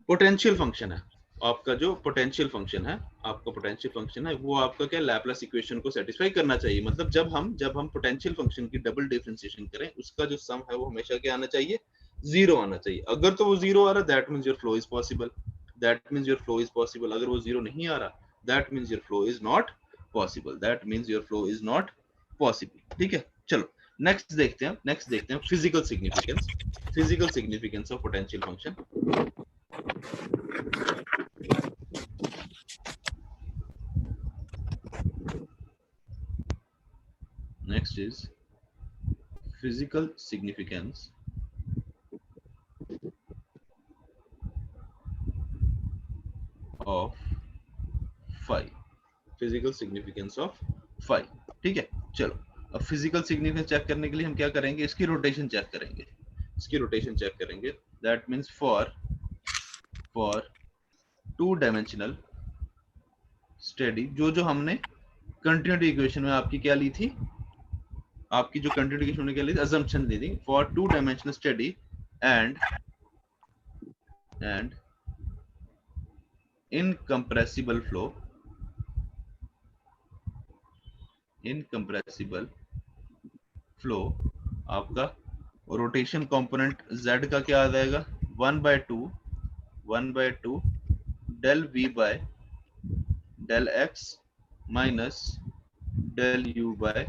Speaker 1: पोटेंशियल फंक्शन है, आपका पोटेंशियल फंक्शन है वो आपका क्या लैपलेस इक्वेशन को सेटिस्फाई करना चाहिए। मतलब जब हम पोटेंशियल फंक्शन की डबल डिफरेंशिएशन करें, उसका जो सम है वो हमेशा क्या आना चाहिए, जीरो आना चाहिए। अगर तो वो जीरो आ रहा, that means your flow is possible, अगर वो जीरो नहीं आ रहा, that means your flow is not possible, ठीक है। चलो नेक्स्ट देखते हैं physical significance of potential function. Next is physical significance of phi, ठीक है। चलो अब फिजिकल सिग्निफिकेंस चेक करने के लिए हम क्या करेंगे, इसकी रोटेशन चेक करेंगे। That means for two dimensional steady, जो हमने कंटिन्यूटी इक्वेशन में आपकी क्या ली थी, आपकी जो कंटिन्यूटी इक्वेशन में क्या ली थी, असम्पशन ली थी, for two dimensional steady and incompressible flow, आपका रोटेशन कंपोनेंट z का क्या आ जाएगा, 1/2 del v by del x minus del u by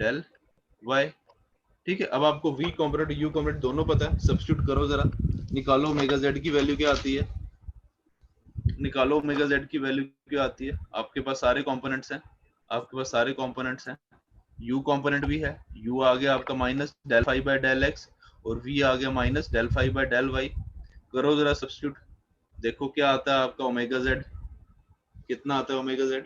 Speaker 1: del y, ठीक है। अब आपको v कंपोनेंट u कंपोनेंट दोनों पता है, सब्स्टिट्यूट करो जरा, निकालो ओमेगा z की वैल्यू क्या आती है, आपके पास सारे कंपोनेंट्स हैं, u कंपोनेंट भी है, u आ गया आपका minus del phi by del x और v आ गया minus del phi by del y, करो जरा सब्स्टिट्यूट, देखो क्या आता है आपका ओमेगा z, कितना आता है ओमेगा z,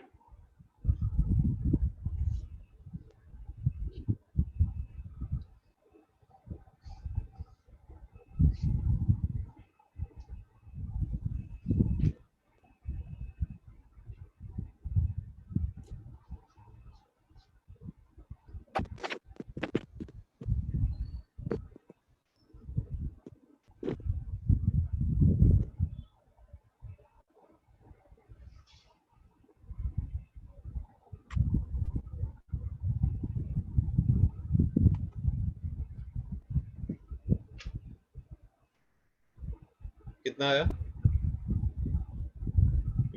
Speaker 1: कितना आया,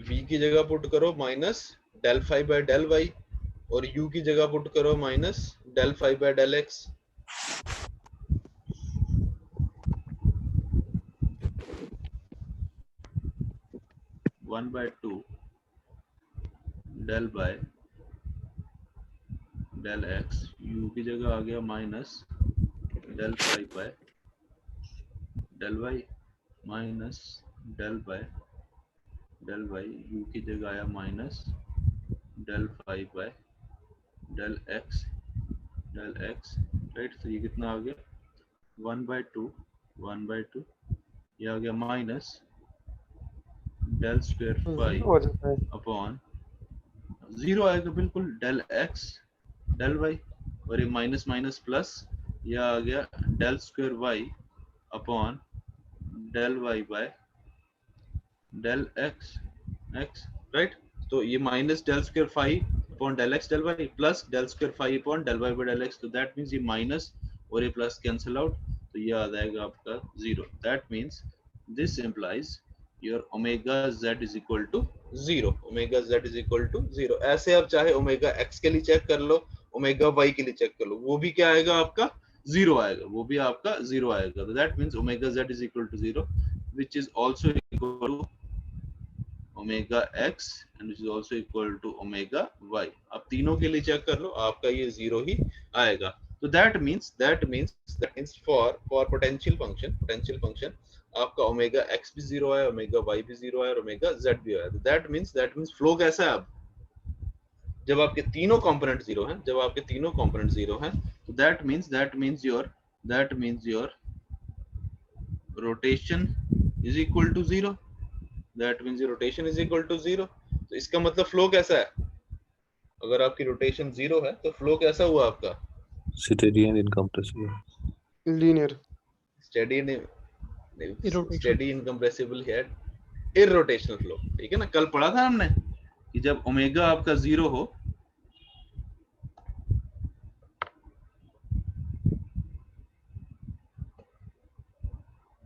Speaker 1: v की जगह पुट करो minus del phi by del y और u की जगह पुट करो minus del phi by del x, one by two del by del x, u की जगह आ गया minus del phi by del y minus del by del y, u की जगह आया minus del phi by del x, right. तो ये कितना आ गया, 1/2 ये आ गया माइनस del square phi
Speaker 3: हो जाता है
Speaker 1: अपॉन जीरो आएगा बिल्कुल, del x del y और ये माइनस माइनस प्लस, ये आ गया del square y upon del y by del x, right. तो ये minus del square phi upon del x del y plus del square phi upon del y by del x, तो that means ये minus और ये plus cancel out, तो ये आ जाएगा आपका zero. That means this implies your omega z is equal to 0, omega z is equal to 0। ऐसे आप चाहे ओमेगा x के लिए चेक कर लो, ओमेगा y के लिए चेक कर लो, वो भी क्या आएगा आपका 0 आएगा, वो भी आपका 0 आएगा। तो that means omega z is equal to 0 which is also equal to omega x and which is also equal to omega y। आप तीनों के लिए चेक कर लो, आपका ये 0 ही आएगा। तो that means for potential function आपका ओमेगा x भी 0 है, ओमेगा y भी 0 है और ओमेगा z भी है। तो that means फ्लो कैसा है अब, जब आपके तीनों कंपोनेंट 0 हैं, जब आपके तीनों कंपोनेंट 0 हैं, तो that means your rotation is equal to 0, that means your rotation is equal to 0। तो इसका मतलब फ्लो कैसा है, अगर आपकी रोटेशन 0 है तो फ्लो कैसा हुआ आपका,
Speaker 2: steady and incompressible,
Speaker 4: linear,
Speaker 1: steady
Speaker 4: irrotation,
Speaker 1: steady incompressible है, इररोटेशनल फ्लो। ठीक है ना, कल पढ़ा था हमने कि जब ओमेगा आपका 0 हो,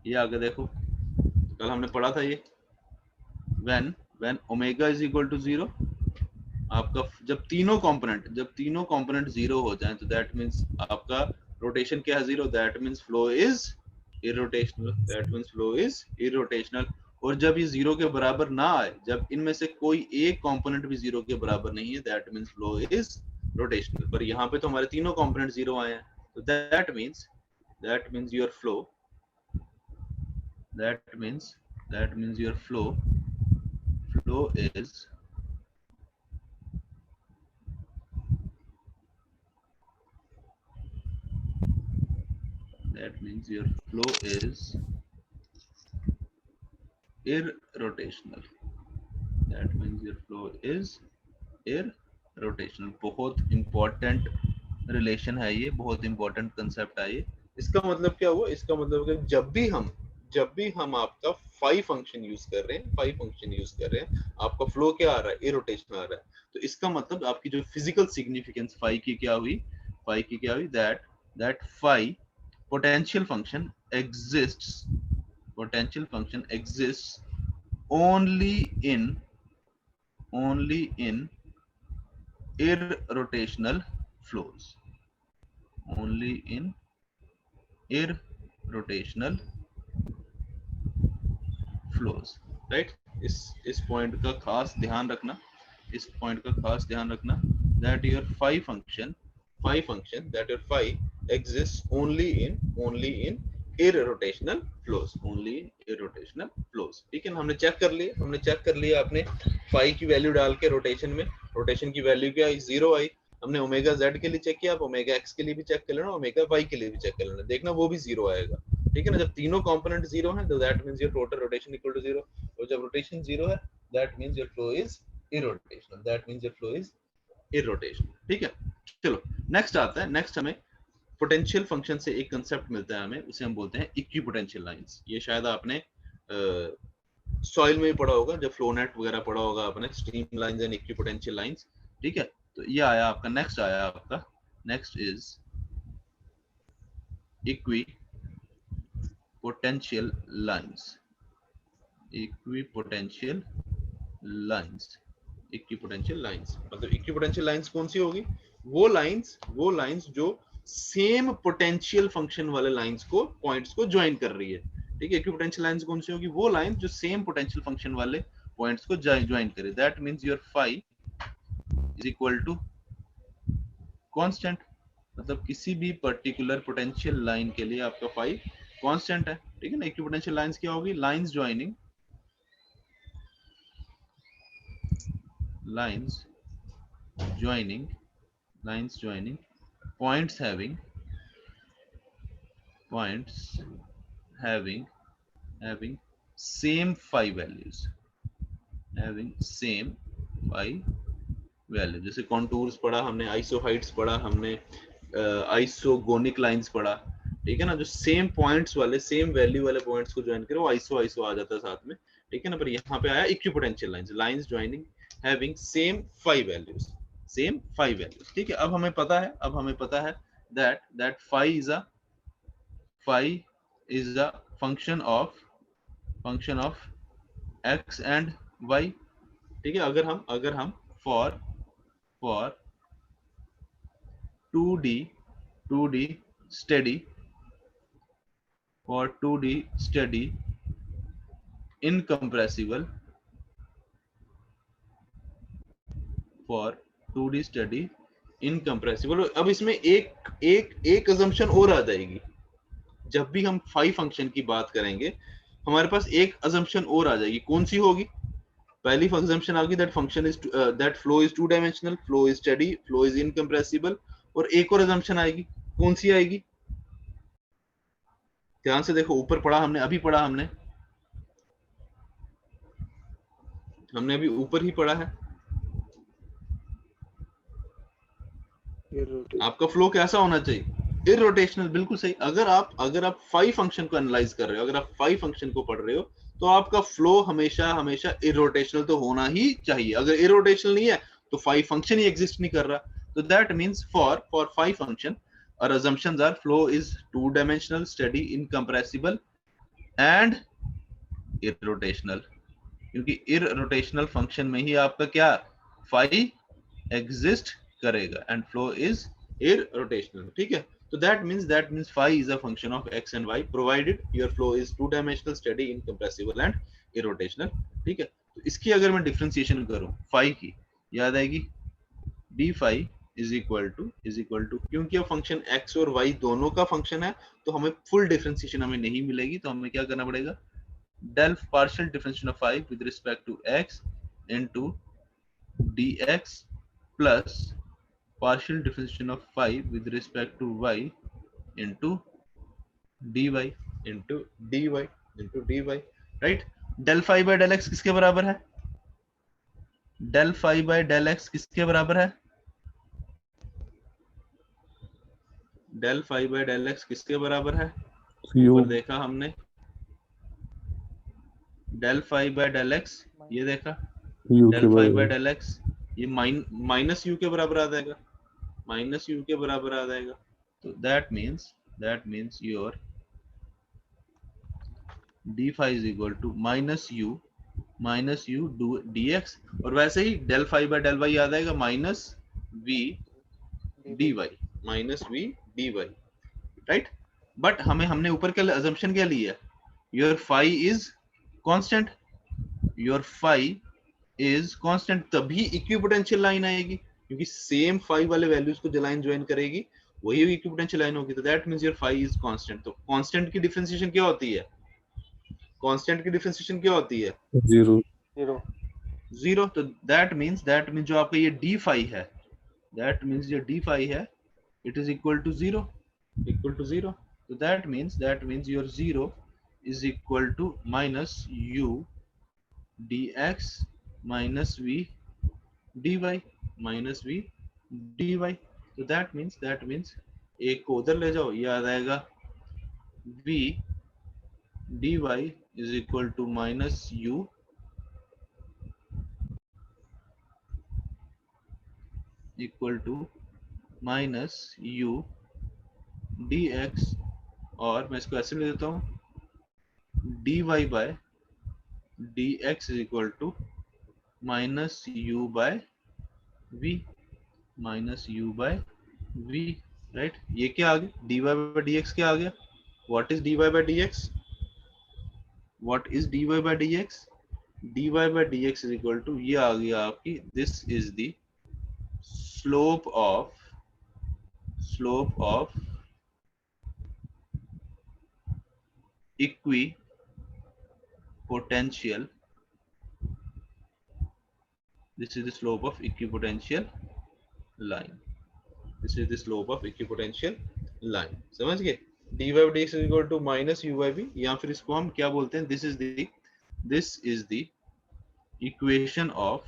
Speaker 1: ये आगे देखो, कल हमने पढ़ा था ये, when omega is equal to 0, आपका जब तीनों कंपोनेंट 0 हो जाएं, तो दैट मींस आपका रोटेशन क्या है 0, दैट मींस फ्लो इज इररोटेशनल। और जब ये 0 के बराबर ना आए, जब इनमें से कोई एक कंपोनेंट भी 0 के बराबर नहीं है, that means flow is rotational. पर यहाँ पे तो हमारे तीनों कंपोनेंट 0 आए हैं, तो that means your flow, that means your flow is irrotational, that means your flow is irrotational। बहुत इंपॉर्टेंट रिलेशन है ये, बहुत इंपॉर्टेंट कंसेप्ट है ये। इसका मतलब क्या हुआ, इसका मतलब कि जब भी हम आपका फाई फंक्शन यूज कर रहे हैं, आपका फ्लो क्या आ रहा है, इरोटेशन आ रहा है। तो इसका मतलब आपकी जो फिजिकल सिग्निफिकेंस फाई की क्या हुई, that phi potential function exists only in irrotational flows, only in irrotational flows, right। इस पॉइंट का खास ध्यान रखना, that your phi function that your phi exists only in irrotational flows, ठीक है ना। हमने चेक कर लिया आपने phi की वैल्यू डाल के रोटेशन की वैल्यू क्या आई, 0 आई। हमने ओमेगा z के लिए चेक किया, आप ओमेगा x के लिए भी चेक कर लेना, ओमेगा y के लिए भी चेक कर लेना, देखना वो भी 0 आएगा। ठीक है ना, जब तीनों कंपोनेंट 0 हैं, तो that means your total rotation equal to 0, और जब रोटेशन 0 है, that means your flow is irrotational, ठीक है। चलो नेक्स्ट आता है, नेक्स्ट हमें पोटेंशियल फंक्शन से एक कांसेप्ट मिलता है हमें, उसे हम बोलते हैं इक्विपोटेंशियल लाइंस। ये शायद आपने सॉइल में भी पढ़ा होगा, जब फ्लो नेट वगैरह पढ़ा होगा आपने, stream lines and equipotential lines. ठीक है, तो ये आया आपका, next is equipotential lines. Equipotential lines मतलब इक्विपोटेंशियल लाइंस कौन सी होगी, वो लाइंस जो सेम पोटेंशियल फंक्शन वाले लाइंस को, पॉइंट्स को ज्वाइन कर रही है। ठीक है, इक्विपोटेंशियल लाइंस कौन सी होगी, वो लाइन जो सेम पोटेंशियल फंक्शन वाले पॉइंट्स को ज्वाइन करे। That means your phi is equal to constant, मतलब किसी भी पर्टिकुलर पोटेंशियल लाइन के लिए आपका फाई कांस्टेंट है। ठीक है ना, इक्विपोटेंशियल लाइंस क्या होगी, lines joining points having same phi values, जैसे कॉन्टूर्स पढ़ा हमने, आइसोहाइड्स पढ़ा हमने, आइसोगोनिक लाइंस पढ़ा। ठीक है ना, जो सेम पॉइंट्स वाले, सेम वैल्यू वाले पॉइंट्स को ज्वाइन करे, वो आइसो आ जाता है साथ में। ठीक है ना, पर यहाँ पे आया equipotential lines joining having same phi values. ठीक है, अब हमें पता है that phi is a function of x and y, ठीक है। अगर हम for 2D steady, for 2D steady incompressible, for 2D steady incompressible। अब इसमें एक assumption और आ जाएगी। जब भी हम फाइव फंक्शन की बात करेंगे हमारे पास एक assumption और आ जाएगी। कौन सी होगी? पहली assumption आ गई that function is that flow is two dimensional, flow is steady, flow is incompressible। और एक और assumption आएगी। कौन सी आएगी? ध्यान से देखो, ऊपर पढ़ा हमने, अभी पढ़ा हमने अभी ऊपर ही पढ़ा है।
Speaker 4: Irrotation.
Speaker 1: आपका फ्लो कैसा होना चाहिए? इररोटेशनल, बिल्कुल सही। अगर आप फाइव फंक्शन को एनालाइज कर रहे हो, अगर आप फाइव फंक्शन को पढ़ रहे हो, तो आपका फ्लो हमेशा हमेशा इररोटेशनल तो होना ही चाहिए। अगर इररोटेशनल नहीं है तो फाइव फंक्शन ही एग्जिस्ट नहीं कर रहा। तो that means for five function our assumptions are flow is two dimensional, steady, incompressible and irrotational। क्योंकि irrotational फंक्शन में ही आपका क्या फाइव एग्जिस्ट करेगा एंड फ्लो इज irrotational, ठीक है। तो that means phi is a function of x and y provided your flow is two dimensional, steady, incompressible and irrotational, ठीक है। तो इसकी अगर मैं डिफरेंशिएशन करूं phi की, याद आएगी d phi is equal to, क्योंकि अब फंक्शन x और y दोनों का फंक्शन है तो हमें फुल डिफरेंशिएशन हमें नहीं मिलेगी। तो हमें क्या करना पड़ेगा? del partial differentiation of phi with respect to x into dx plus partial differentiation of phi with respect to y into dy into dy into dy, right? del phi by del x किसके बराबर है? del phi by del x किसके बराबर है? del phi by del x किसके बराबर है? ऊपर देखा हमने del phi by del x, ये देखा del phi by del x, ये माइनस u के बराबर आ जाएगा, माइनस u के बराबर आ जाएगा। तो that means your d phi is equal to minus u dx, और वैसे ही del phi by del y आ जाएगा minus v dy, minus v dy, right. But हमने ऊपर का assumption क्या लिया? your phi is constant, your phi is constant, तभी equipotential line आएगी, क्योंकि सेम phi वाले वैल्यूज को जो लाइन ज्वाइन करेगी वही इक्विपोटेंशियल लाइन होगी। तो that means your phi is constant. तो कांस्टेंट की डिफरेंशिएशन क्या होती है? कांस्टेंट की डिफरेंशिएशन क्या होती है? जीरो। तो दैट मींस जो आपका ये d phi है, दैट मींस जो d phi है it is equal to zero, तो that means your zero is equal to minus u dx minus v dy minus v dy। तो that means एक को उधर ले जाओ, ये आ जाएगा v dy is equal to minus u equal to minus u dx, और मैं इसको ऐसे ले देता हूँ dy by dx is equal to minus u by v, minus u by v, right. ये क्या आ गया? dy by dx क्या आ गया? what is dy by dx? what is dy by dx? dy by dx is equal to, ये आ गया आपकी, this is the slope of equipotential, this is the slope of equipotential line, this is the slope of equipotential line। समझ गए? dy by dx is equal to minus u by v, या फिर इसको हम क्या बोलते हैं? this is the equation of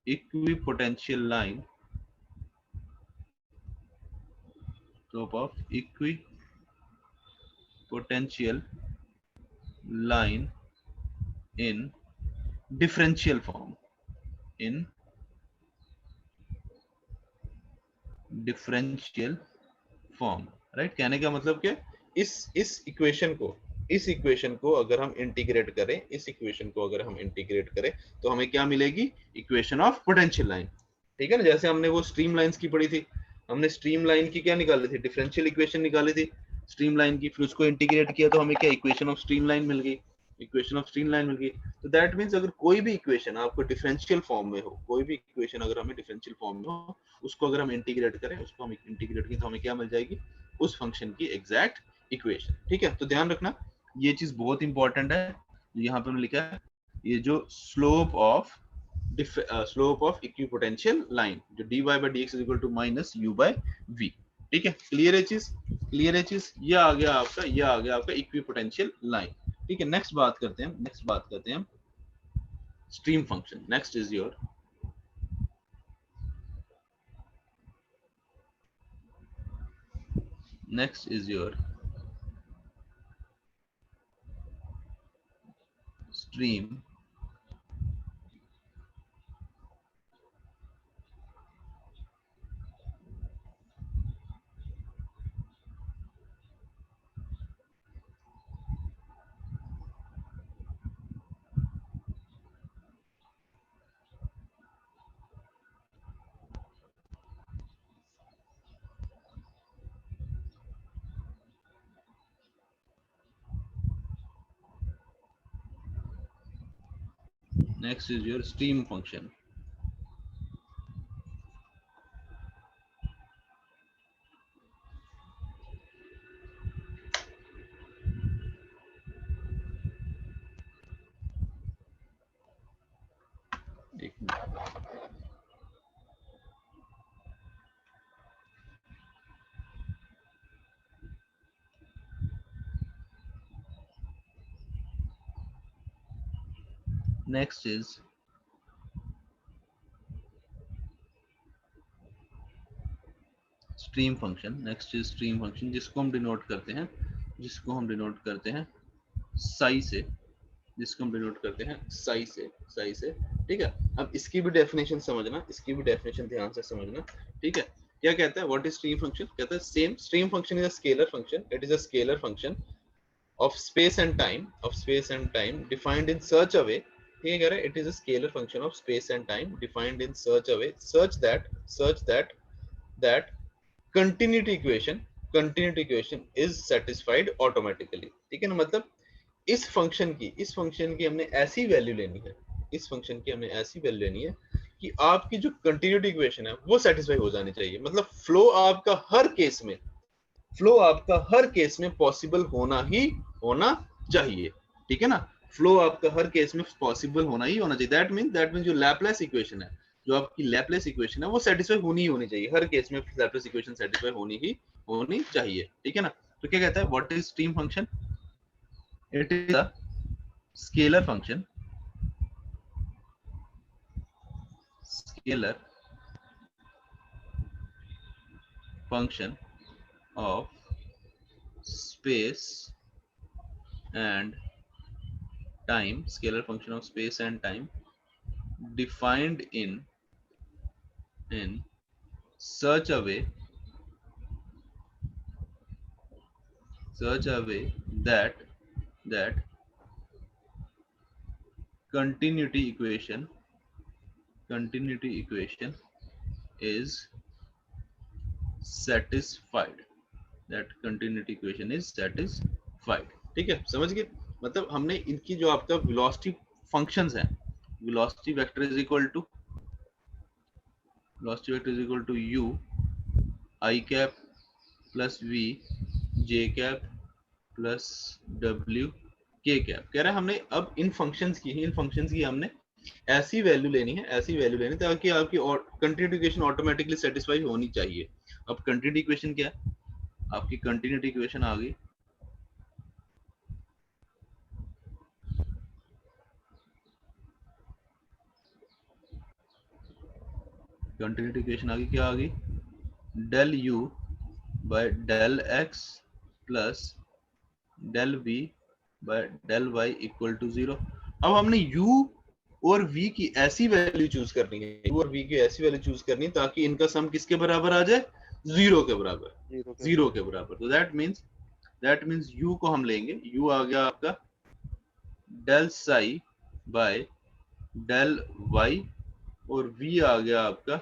Speaker 1: equipotential line, slope of equipotential line in differential form, right. कहने का मतलब क्या? इस इक्वेशन को इस इक्वेशन को अगर हम इंटीग्रेट करें, इस इक्वेशन को अगर हम इंटीग्रेट करें तो हमें क्या मिलेगी? Equation of potential line. ठीक है ना, जैसे हमने वो स्ट्रीम लाइंस की पढ़ी थी, हमने स्ट्रीम लाइन की क्या निकाली थी? डिफरेंशियल इक्वेशन निकाली थी स्ट्रीम लाइन की, फिर उसको इंटीग्रेट किया तो हमें क्या इक्वेशन ऑफ स्ट्रीम लाइन मिल गई, इक्वेशन ऑफ स्ट्रीम लाइन मिल गई। तो दैट मींस अगर कोई भी इक्वेशन आपको डिफरेंशियल फॉर्म में हो, कोई भी इक्वेशन अगर हमें डिफरेंशियल फॉर्म में हो, उसको अगर हम इंटीग्रेट करें, उसको हम इंटीग्रेट करें तो हमें क्या मिल जाएगी? उस फंक्शन की एग्जैक्ट इक्वेशन। ठीक है, तो ध्यान रखना ये चीज बहुत इंपॉर्टेंट है। यहाँ पे मैंने लिखा है ये जो स्लोप ऑफ इक्विपोटेंशियल लाइन, जो dy by dx is equal to minus u by v। ठीक है, क्लियर है चीज? क्लियर है चीज? ये आ गया आपका इक्विपोटेंशियल लाइन। ठीक है, नेक्स्ट बात करते हैं stream function. Next is your stream function। एक minute, next is stream function, जिसको हम डिनोट करते हैं साई से, ठीक है। अब इसकी भी डेफिनेशन समझना, ध्यान से समझना। ठीक है, क्या कहता है? What is stream function? कहता है same stream function is a scalar function, it is a scalar function of space and time defined in such a way, ठीक है, कह रहा है it is a scalar function of space and time defined in such a way such that continuity equation is satisfied automatically। ठीक है ना, मतलब इस फंक्शन की हमने ऐसी वैल्यू लेनी है, कि आपकी जो कंटिन्यूटी इक्वेशन है वो सेटिस्फाई हो जानी चाहिए। मतलब फ्लो आपका हर केस में पॉसिबल होना चाहिए। ठीक है ना, फ्लो आपका हर केस में पॉसिबल होना चाहिए। दैट मीन जो लैपलेस इक्वेशन है, जो आपकी लैपलेस इक्वेशन है, वो सेटिस्फाई होनी चाहिए। हर केस में लैपलेस इक्वेशन सेटिस्फाई होनी चाहिए। ठीक है ना, तो क्या कहता है? What is stream function? It is a scalar function of space and time, defined in such a way that continuity equation is satisfied। ठीक है, समझ गए? मतलब हमने इनकी जो आपका वेलोसिटी फंक्शंस हैं, velocity vector is equal to u I cap plus v j cap plus w k cap. कह रहा है हमने अब इन फंक्शंस की हमने ऐसी वैल्यू लेनी ताकि आपकी कंटिन्यूटी इक्वेशन ऑटोमेटिकली सेटिस्फाई होनी चाहिए। अब कंटिन्यूटी इक्वेशन क्या है? आपकी कंटिन्यूटी इक्वेशन आ गई क्या आ गई? del u by del x plus del v by del y equal to 0। अब हमने u और v की ऐसी वैल्यू चूज करनी है, ताकि इनका सम किसके बराबर आ जाए? 0 के बराबर। तो that means that means u को हम लेंगे, u आ गया आपका del psi by del y और v आ गया आपका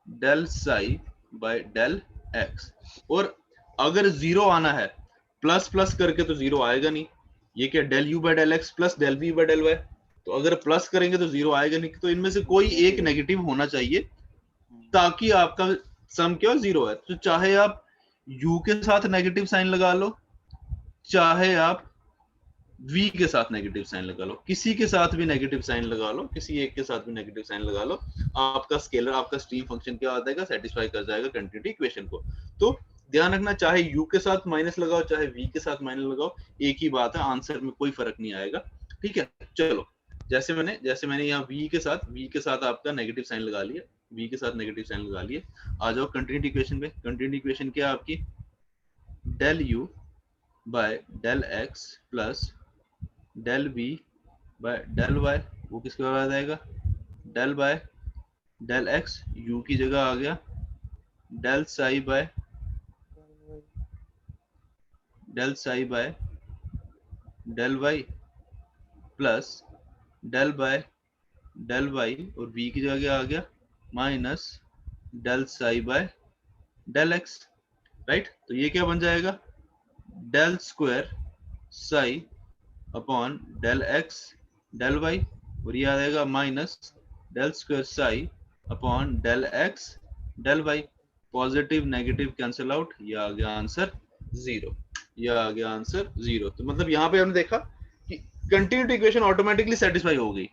Speaker 1: del psi by del x। और अगर जीरो आना है प्लस प्लस करके तो जीरो आएगा नहीं, ये क्या del u by del x plus del v by del y, तो अगर प्लस करेंगे तो जीरो आएगा नहीं, तो इनमें से कोई एक नेगेटिव होना चाहिए ताकि आपका सम क्या जीरो है। तो चाहे आप u के साथ नेगेटिव साइन लगा लो, चाहे आप v के साथ नेगेटिव साइन लगा लो, किसी के साथ भी नेगेटिव साइन लगा लो, किसी एक के साथ भी नेगेटिव साइन लगा लो, आपका स्केलर, आपका स्ट्रीम फंक्शन क्या आ जाएगा, सेटिस्फाई कर जाएगा कंटिन्यूटी इक्वेशन को। तो ध्यान रखना, चाहे u के साथ माइनस लगाओ चाहे v के साथ माइनस लगाओ, एक ही बात है, आंसर में कोई फर्क नहीं आएगा। ठीक है, चलो जैसे मैंने यहाँ v के साथ आपका नेगेटिव साइन लगा लिया, v के साथ नेगेटिव साइन लगा लिए। आ जाओ कंटिन्यूटी इक्वेशन पे। कंटिन्यूटी इक्वेशन क्या है आपकी, del u by del x plus del v by del y, वो किसके बराबर आ जाएगा, del by del x, u की जगह आ गया del psi by del y plus del by del y और v की जगह आ गया minus del psi by del x, right. तो ये क्या बन जाएगा, del square psi upon del x del y, और ये आ जाएगा minus del square psi upon del x del y। Positive negative cancel out, ये आ गया आंसर जीरो, ये आ गया आंसर जीरो। तो मतलब यहाँ पे हमने देखा कि कंटिन्यूटी इक्वेशन ऑटोमेटिकली सेटिस्फाई हो गई,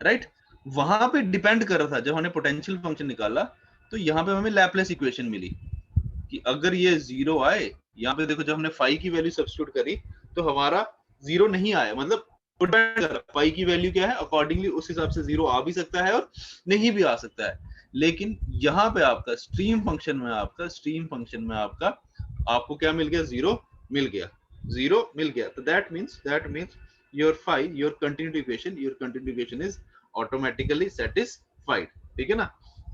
Speaker 1: राइट। वहां पे डिपेंड कर रहा था, जब हमने पोटेंशियल फंक्शन निकाला तो यहाँ पे हमें लैपलेस इक्वेशन मिली कि अगर ये जीरो आए, यहाँ पे देखो जब हमने फाई की वैल्यू सब्स्टिट्यूट करी तो हमारा जीरो नहीं आया, मतलब पाई की वैल्यू क्या है, अकॉर्डिंगली उस हिसाब से जीरो आ भी सकता है और नहीं भी आ सकता है। लेकिन यहाँ पे आपका स्ट्रीम फंक्शन में आपको क्या मिल गया, जीरो मिल गया। तो that means your continuity equation is automatically satisfied. ठीक है ना।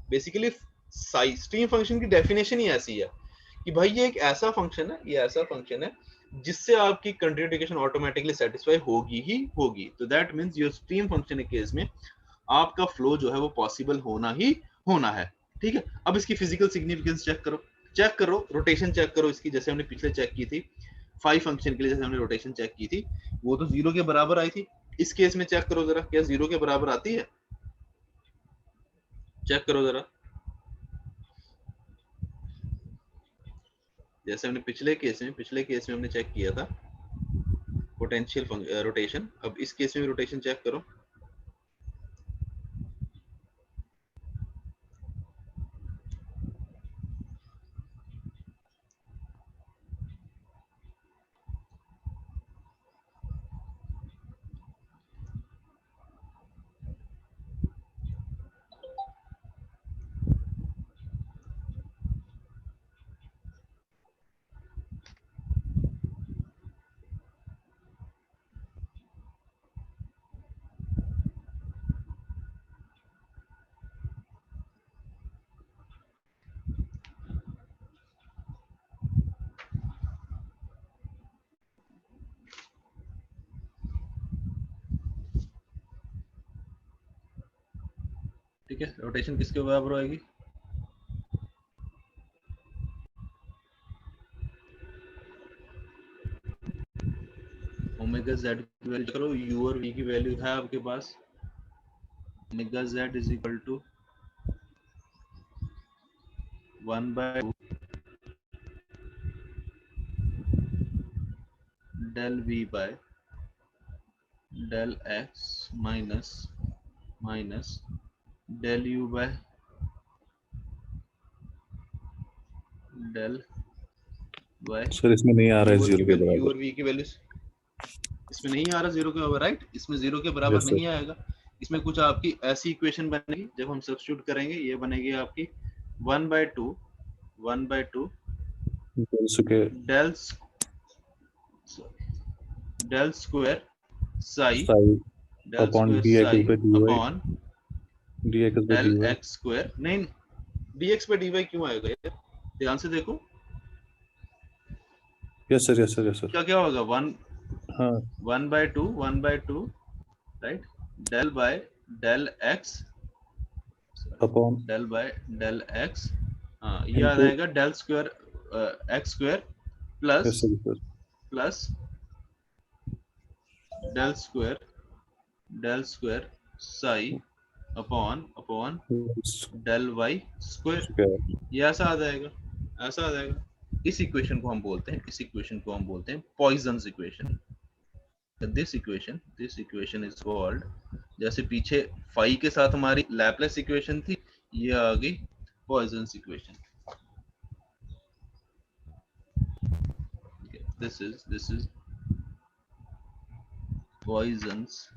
Speaker 1: बेसिकली स्ट्रीम फंक्शन की डेफिनेशन ही ऐसी है कि भाई ये एक ऐसा फंक्शन है जिससे आपकी कंटिन्यूटी इक्वेशन ऑटोमेटिकली सेटिस्फाई होगी ही होगी। तो that means your stream function के केस में आपका फ्लो जो है वो पॉसिबल होना ही होना है। ठीक है, अब इसकी फिजिकल सिग्निफिकेंस चेक करो, रोटेशन चेक करो इसकी, जैसे हमने पिछले चेक की थी फाई फंक्शन के लिए, जैसे हमने रोटेशन चेक की थी वो तो जीरो के बराबर आई थी। इस केस में चेक करो जरा, क्या जीरो के बराबर आती है, चेक करो जरा। जैसे हमने पिछले केस में हमने चेक किया था पोटेंशियल रोटेशन, अब इस केस में रोटेशन चेक करो। ठीक है, रोटेशन किसके बराबर होगी, ओमेगा जेड की वैल्यू करो, u और v की वैल्यू है आपके पास, omega z is equal to 1/2 del v by del x minus del u by del y।
Speaker 2: Sir इसमें नहीं आ रहा है जीरो के
Speaker 1: u
Speaker 2: बराबर।
Speaker 1: और v की वैल्यू इसमें नहीं आ रहा जीरो के बराबर, राइट। इसमें जीरो के बराबर
Speaker 2: Yes, sir.
Speaker 1: नहीं आएगा। इसमें कुछ आपकी ऐसी इक्वेशन बनेगी, जब हम सब्स्टिट्यूट करेंगे ये बनेगी आपकी 1/2 del square psi
Speaker 2: upon dx by
Speaker 1: del
Speaker 2: dy।
Speaker 1: X square, नहीं dx by dy क्यों आएगा यार, ध्यान से देखो,
Speaker 2: yes sir, yes sir, yes sir.
Speaker 1: क्या क्या होगा 1
Speaker 2: हाँ,
Speaker 1: 1/2 right, del by del x,
Speaker 2: upon
Speaker 1: del by del x, हाँ ये आ
Speaker 2: इनटू.
Speaker 1: जाएगा del square x square plus
Speaker 2: yes sir, sir.
Speaker 1: Plus del square psi upon del y square,
Speaker 2: square.
Speaker 1: ये ऐसा आ जाएगा, ऐसा आ जाएगा. इस इक्वेशन को हम बोलते हैं Poisson's equation. This equation is called, जैसे पीछे फाई के साथ हमारी लैपलेस इक्वेशन थी, ये आ गई Poisson's equation. This is Poisson's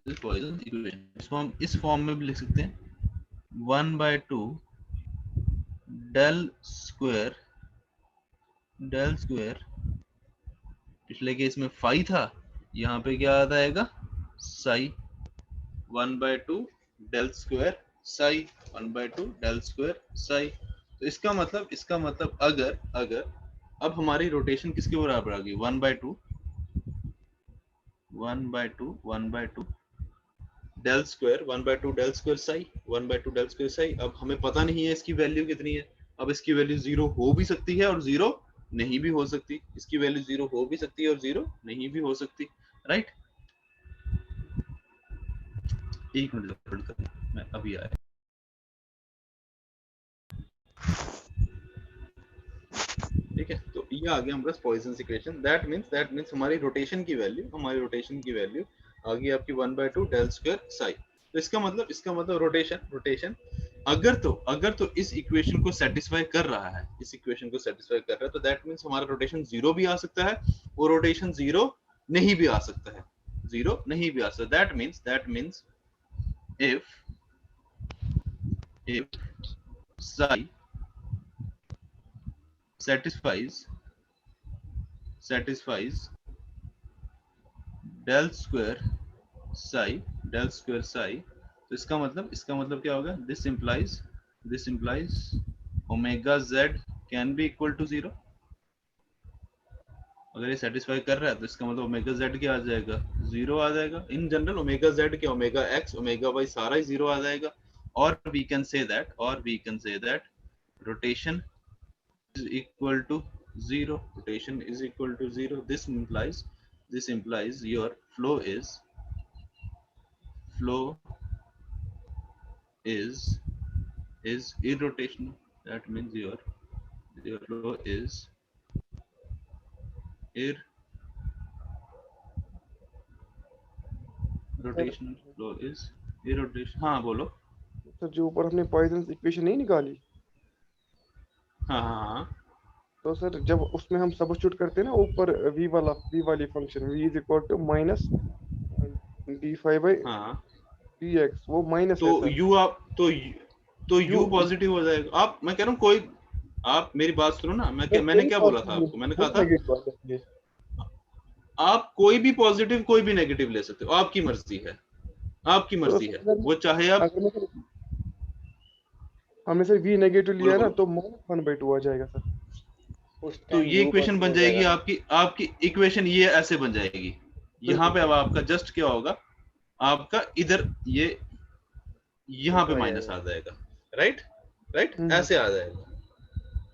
Speaker 1: equation. इसको हम इस फॉर्म में भी लिख सकते हैं, 1/2 डेल स्क्वायर पिछले केस में फाई था, यहाँ पे क्या आ जाएगा psi, 1/2 del square psi, 1/2 del square psi. तो इसका मतलब अगर अब हमारी रोटेशन किसके बराबर आ गई, 1/2 del square psi, 1/2 del square psi. अब हमें पता नहीं है इसकी वैल्यू कितनी है. अब इसकी वैल्यू 0 हो भी सकती है और 0 नहीं भी हो सकती. इसकी वैल्यू 0 हो भी सकती है और 0 नहीं भी हो सकती, राइट. एक मिनट होल्ड करना, मैं अभी आया. ठीक है, तो ये आ गया हमारे पास पॉइजन्स इक्वेशन. दैट मींस हमारी रोटेशन की वैल्यू आ गई आपकी 1/2 डेल स्क्वायर साई. तो इसका मतलब रोटेशन अगर तो इस इक्वेशन को सेटिस्फाई कर रहा है, तो दैट मींस हमारा रोटेशन 0 भी आ सकता है और रोटेशन 0 नहीं भी आ सकता है. That means if psi satisfies del square psi, तो इसका मतलब क्या होगा, this implies omega z can be equal to 0. अगर ये सेटिस्फाई कर रहा है तो इसका मतलब ओमेगा z क्या आ जाएगा, 0 आ जाएगा. इन जनरल ओमेगा z क्या, ओमेगा x ओमेगा y सारा ही 0 आ जाएगा. और we can say that rotation is equal to 0. This implies your flow is irrotational. That means your flow is rotational. Flow is irrotational. हाँ बोलो.
Speaker 4: Sir जो ऊपर हमने पॉइजन्स इक्वेशन नहीं निकाली,
Speaker 1: हाँ
Speaker 4: तो सर जब उसमें हम सब्स्टिट्यूट करते हैं ना ऊपर v वाली function v is equal to minus d5
Speaker 1: हाँ
Speaker 4: dx, वो माइनस है
Speaker 1: तो
Speaker 4: सर.
Speaker 1: u आप तो u पॉजिटिव हो जाएगा. आप, मैं कह रहा हूँ कोई, आप मेरी बात सुनो ना. मैंने क्या बोला था आपको, मैंने कहा था आप कोई भी पॉजिटिव कोई भी नेगेटिव ले सकते हो, आपकी मर्जी है. वो चाहे आप,
Speaker 4: हमने सर v नेगेटिव लिया ना तो -1/2 आ जाएगा सर.
Speaker 1: तो ये इक्वेशन बन जाएगी आपकी इक्वेशन, ये ऐसे बन जाएगी. यहाँ पे अब आपका जस्ट क्या होगा, आपका इधर ये यहाँ पे माइनस आ जाएगा, राइट. ऐसे आ जाएगा.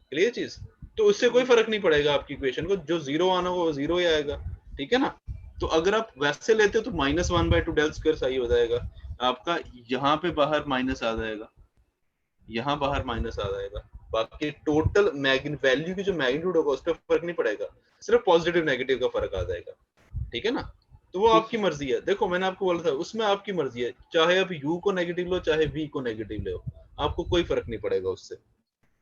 Speaker 1: क्लियर चीज. तो उससे कोई फर्क नहीं पड़ेगा आपकी इक्वेशन को, जो 0 आना होगा वो 0 ही आएगा. ठीक है ना. तो अगर आप वैसे लेते हो तो -1/2 डेल स्क्वायर साई हो जाएगा आपका. यहाँ पे बाहर माइनस आ जाएगा, यहाँ बाहर माइनस आ जाएगा. बाकी टोटल वैल्यू की जो मैग्नीट्यूड होगा उस पर फर्क नहीं पड़ेगा, सिर्फ पॉजिटिव नेगेटिव का फर्क आ जाएगा. ठीक है ना. तो वो आपकी मर्जी है. देखो मैंने आपको बोला था उसमें आपकी मर्जी है, चाहे आप u को नेगेटिव लो चाहे v को नेगेटिव लो, आपको कोई फर्क नहीं पड़ेगा उससे.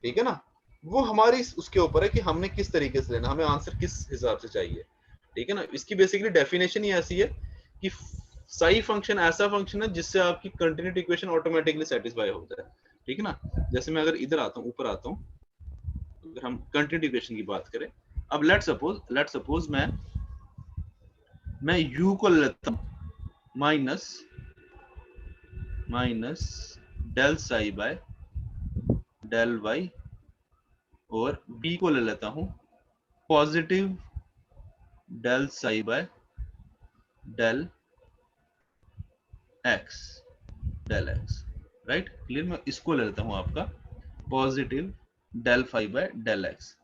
Speaker 1: ठीक है ना. वो हमारी उसके ऊपर है कि हमने किस तरीके से लेना, हमें आंसर किस हिसाब से चाहिए. ठीक है ना. इसकी बेसिकली डेफिनेशन ही ऐसी है कि साई फंक्शन ऐसा फंक्शन है जिससे आपकी कंटिन्यूटी इक्वेशन ऑटोमेटिकली सेटिस्फाई होता है. ठीक है ना. जैसे मैं अगर इधर आता हूँ, ऊपर आता हूँ, अगर हम कंटिन्यूटी इक्वेशन की बात करें, अब लेट सपोज मैं u को लेता हूँ minus del psi by del y, और बी को ले लेता हूं positive del psi by del x, del x, right clear. मैं इसको ले लेता हूं आपका positive del phi by del x.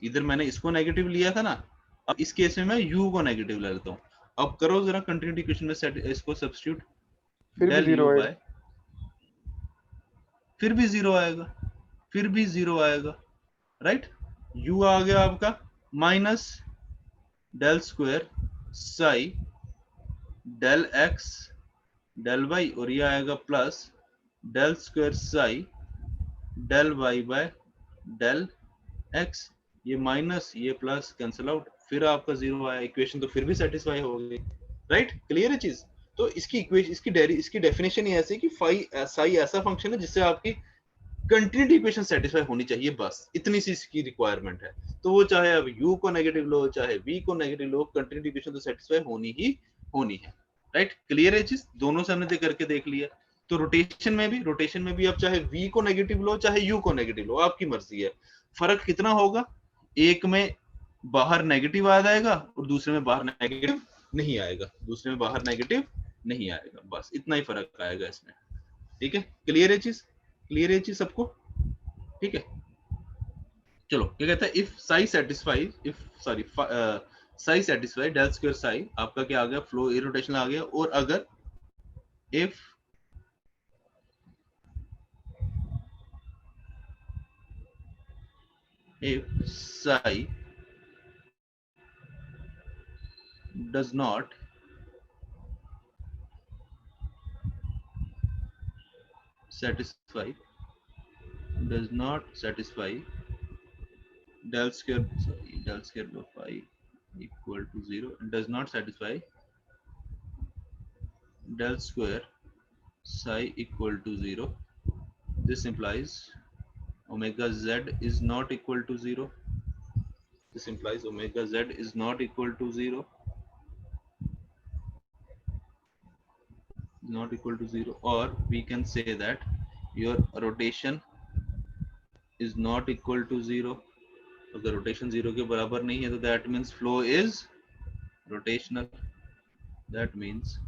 Speaker 1: इधर मैंने इसको नेगेटिव लिया था ना, अब इस केस में मैं u को नेगेटिव ले लेता हूं। अब करो जरा कंटिन्यूटी इक्वेशन में सेट इसको सब्स्टिट्यूट,
Speaker 4: फिर भी
Speaker 1: डेल
Speaker 4: जीरो
Speaker 1: u
Speaker 4: आएगा।
Speaker 1: बाय, फिर भी जीरो आएगा, फिर भी जीरो आएगा, राइट। u आ गया आपका minus del square psi del x del y, और ये आएगा plus del square psi del y by del x. ये माइनस ये प्लस कैंसिल आउट, फिर आपका जीरो आया, इक्वेशन तो फिर भी सेटिस्फाई हो गई, राइट क्लियर है चीज। तो इसकी इक्वेशन इसकी डेफिनेशन ये ऐसे कि फाई साई ऐसा फंक्शन है जिससे आपकी कंटिन्यूटी इक्वेशन सेटिस्फाई होनी चाहिए, बस इतनी सी इसकी रिक्वायरमेंट है। तो वो चाहे अब u को नेगेटिव लो चाहे v को नेगेटिव लो, कंटिन्यूटी इक्वेशन तो सेटिस्फाई होनी ही होनी है, राइट क्लियर है चीज। दोनों से हमने करके देख लिया। तो रोटेशन में भी आप चाहे v को नेगेटिव लो चाहे u को नेगेटिव लो, आपकी मर्जी है। फर्क कितना होगा, एक में बाहर नेगेटिव आ जाएगा और दूसरे में बाहर नेगेटिव नहीं आएगा, दूसरे में बाहर नेगेटिव नहीं आएगा, बस इतना ही फर्क आएगा इसमें, ठीक है। क्लियर है चीज, क्लियर है चीज सबको, ठीक है। चलो क्या कहता है, if psi satisfy if sorry psi satisfy del square psi, आपका क्या आ गया, फ्लो इरोटेशनल आ गया। और अगर if psi does not satisfy del square of phi equal to 0, does not satisfy del square psi equal to 0, this implies omega z is not equal to 0. This implies omega z is not equal to 0. Not equal to 0, or we can say that your rotation is not equal to 0. अगर rotation 0 के बराबर नहीं है तो that means flow is rotational. That means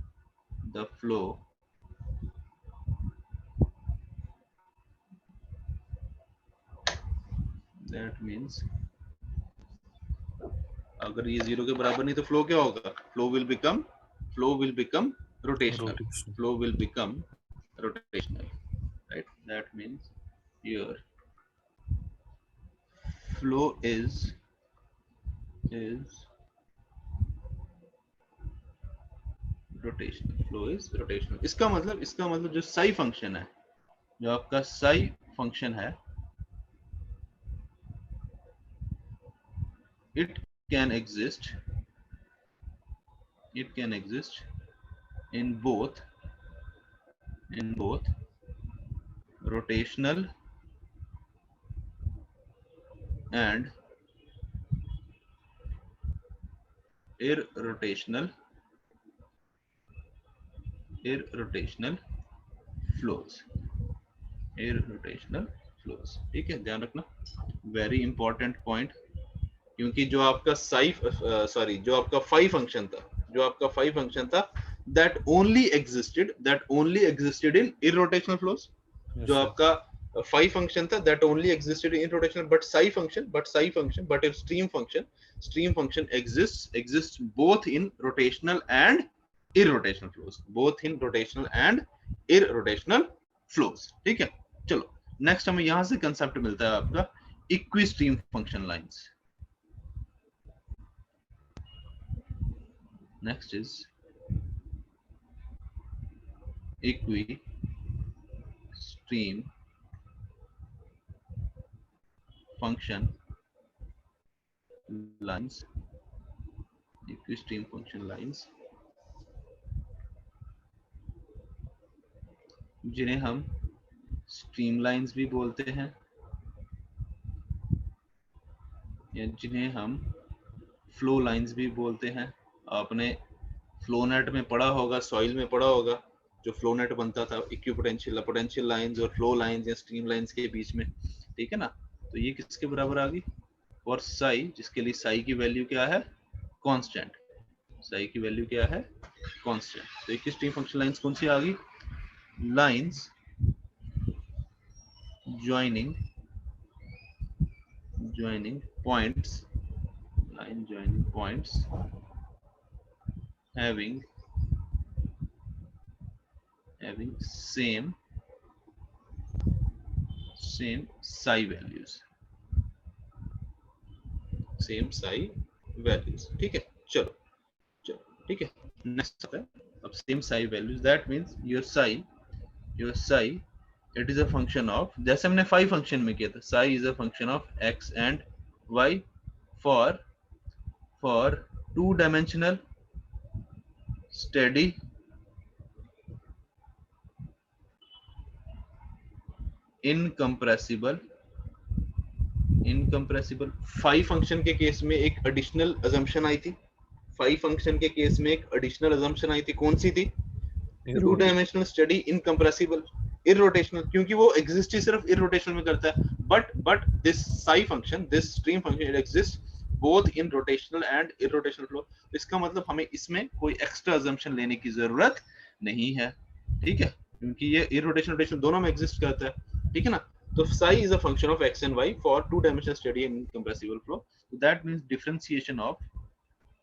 Speaker 1: the flow अगर ये 0 के बराबर नहीं तो फ्लो क्या होगा, flow will become rotational.
Speaker 2: Rotation.
Speaker 1: Flow will become rotational, right? That means your flow is rotational. Flow is rotational. इसका मतलब जो साई फंक्शन है, जो आपका साई फंक्शन है, it can exist in both rotational and irrotational flows. ठीक है, ध्यान रखना, वेरी इंपॉर्टेंट पॉइंट। क्योंकि जो आपका जो आपका फाई फंक्शन था that only existed in irrotational flows.
Speaker 2: Yes,
Speaker 1: जो
Speaker 2: sir.
Speaker 1: आपका फाई फंक्शन था that only existed in irrotational, but if stream function exists both in rotational and irrotational flows, ठीक है। चलो नेक्स्ट हमें यहां से कंसेप्ट मिलता है आपका equistream function lines. Next is equistream function lines. जिन्हें हम स्ट्रीम लाइंस भी बोलते हैं, या जिन्हें हम फ्लो लाइंस भी बोलते हैं। आपने फ्लो नेट में पढ़ा होगा, सॉइल में पढ़ा होगा, जो फ्लो नेट बनता था इक्विपोटेंशियल पोटेंशियल लाइंस और फ्लो लाइंस या स्ट्रीम लाइंस के बीच में, ठीक है ना। तो ये किसके बराबर आ गई, और साई, जिसके लिए साई की वैल्यू क्या है, कांस्टेंट, साई की वैल्यू क्या है, कांस्टेंट। तो एक स्ट्रीम फंक्शन लाइंस कौन सी आ गई, lines joining points, line joining points having same psi values, ठीक है। चलो ठीक है, नेक्स्ट है अब same psi values, that means your psi it is a function of, जैसे हमने phi फंक्शन में किया था, psi is a function of x and y for two dimensional steady incompressible phi function के केस में एक एडिशनल अजम्पशन आई थी, phi function के केस में एक एडिशनल अजम्पशन आई थी, कौन सी थी, two dimensional study incompressible irrotational, क्योंकि वो एग्जिस्ट ही सिर्फ इररोटेशनल में करता है, but this psi function, this stream function, it exist both in rotational and irrotational flow. इसका मतलब हमें इसमें कोई एक्स्ट्रा अजम्पशन लेने की जरूरत नहीं है, ठीक है, क्योंकि ये इररोटेशनल रोटेशनल दोनों में एग्जिस्ट करता है, ठीक है ना। तो psi is a function of x and y for two dimensional steady and incompressible flow. So that means differentiation of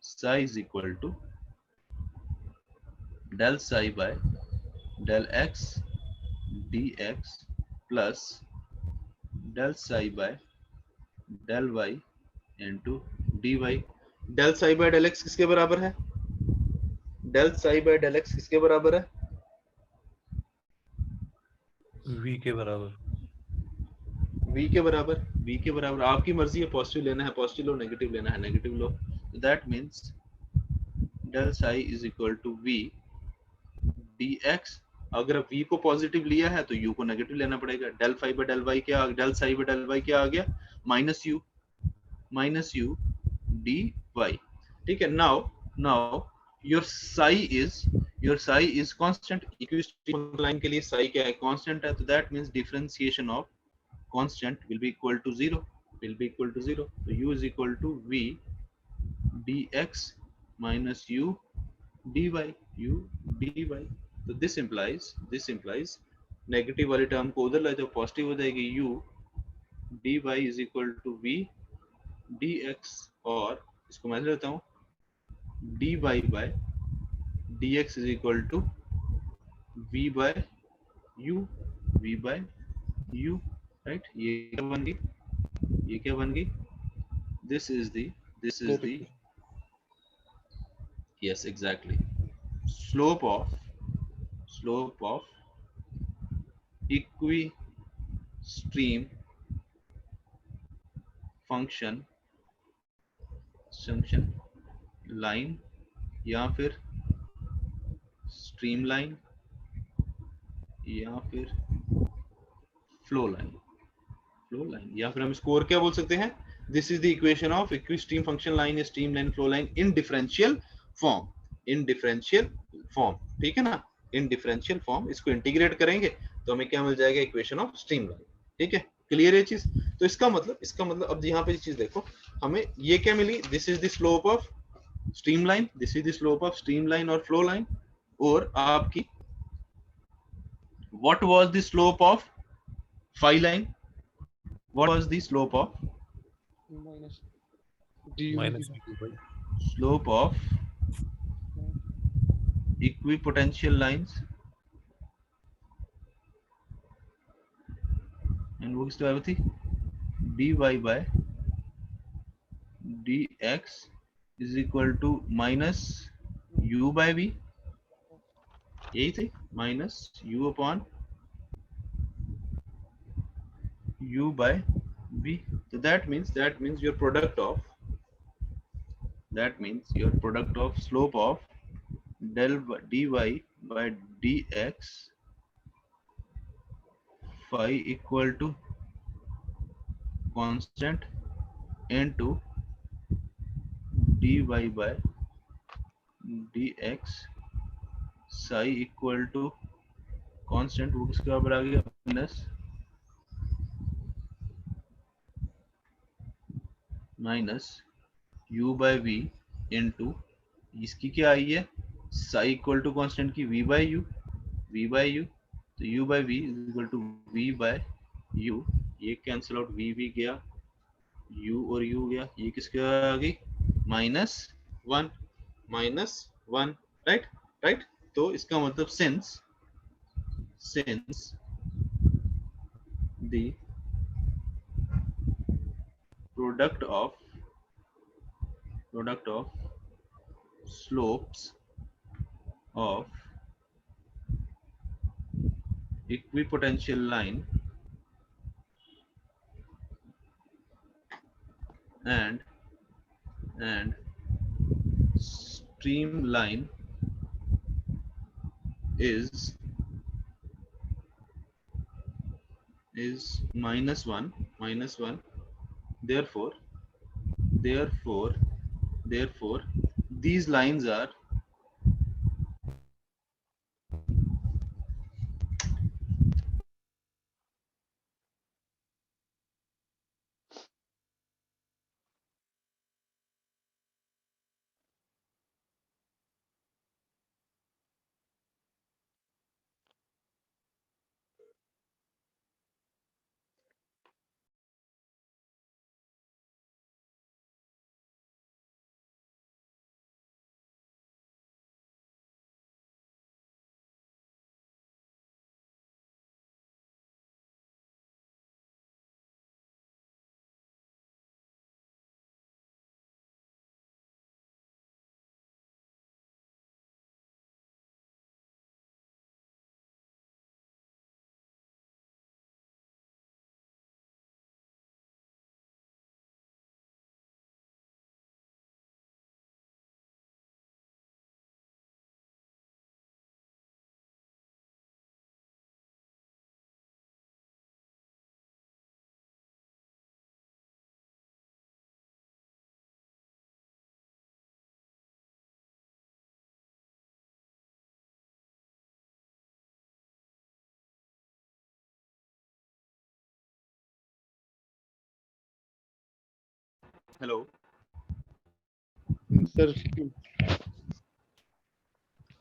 Speaker 1: psi is equal to del psi by del x dx plus del psi by del y into dy. del psi by del x किसके बराबर है, del psi by del x किसके बराबर है,
Speaker 2: v के बराबर,
Speaker 1: v के बराबर आपकी मर्जी है, पॉजिटिव लेना है पॉजिटिव लो, नेगेटिव लेना है negative low. That means del psi is equal to v dx, अगर v को पॉजिटिव लिया है तो u को नेगेटिव लेना पड़ेगा। del phi by del y क्या, del psi by del y क्या आ गया, माइनस u dy, ठीक है। now your psi is constant, equistream line के लिए psi क्या है, कांस्टेंट है, तो that means differentiation of constant will be equal to 0, so u is equal to v dx minus u dy, so this implies negative वाली term को उधर ले जाओ, पॉजिटिव हो जाएगी, u dy is equal to v dx, और इसको मैं लेता हूँ dy by dx is equal to v by u, right. ये क्या बन गई, this is the yes exactly slope of equi stream function line या फिर स्ट्रीम लाइन या फिर फ्लो लाइन, या फिर हम इसको और क्या बोल सकते हैं, this is the equation of equistream function line या stream line flow line in differential form, ठीक है ना, इन डिफरेंशियल फॉर्म। इसको इंटीग्रेट करेंगे तो हमें क्या मिल जाएगा, इक्वेशन ऑफ स्ट्रीम लाइन, ठीक है, क्लियर है चीज। तो इसका मतलब अब यहाँ पे चीज देखो, हमें ये क्या मिली, this is the slope of stream line, this is the slope of stream line और फ्लो लाइन, और आपकी what was the slope of phi line, what was the slope of
Speaker 2: minus
Speaker 4: du
Speaker 2: v by
Speaker 1: slope of equipotential lines, and वो किस तरह थी, dy by dx is equal to minus u by v, यही थी, minus u upon u by v. So that means your product of slope of del dy by dx phi equal to constant into dy by dx psi equal to constant वो किसके बराबर आ गया minus u by v into इसकी क्या आई है psi equal to constant की v बाय u तो u by v is equal to v by u। ये कैंसिल आउट v गया u और u गया, ये किसके आ गई -1 राइट। तो इसका मतलब since the product of slopes of equipotential line and streamline is -1 therefore these lines are hello
Speaker 4: sir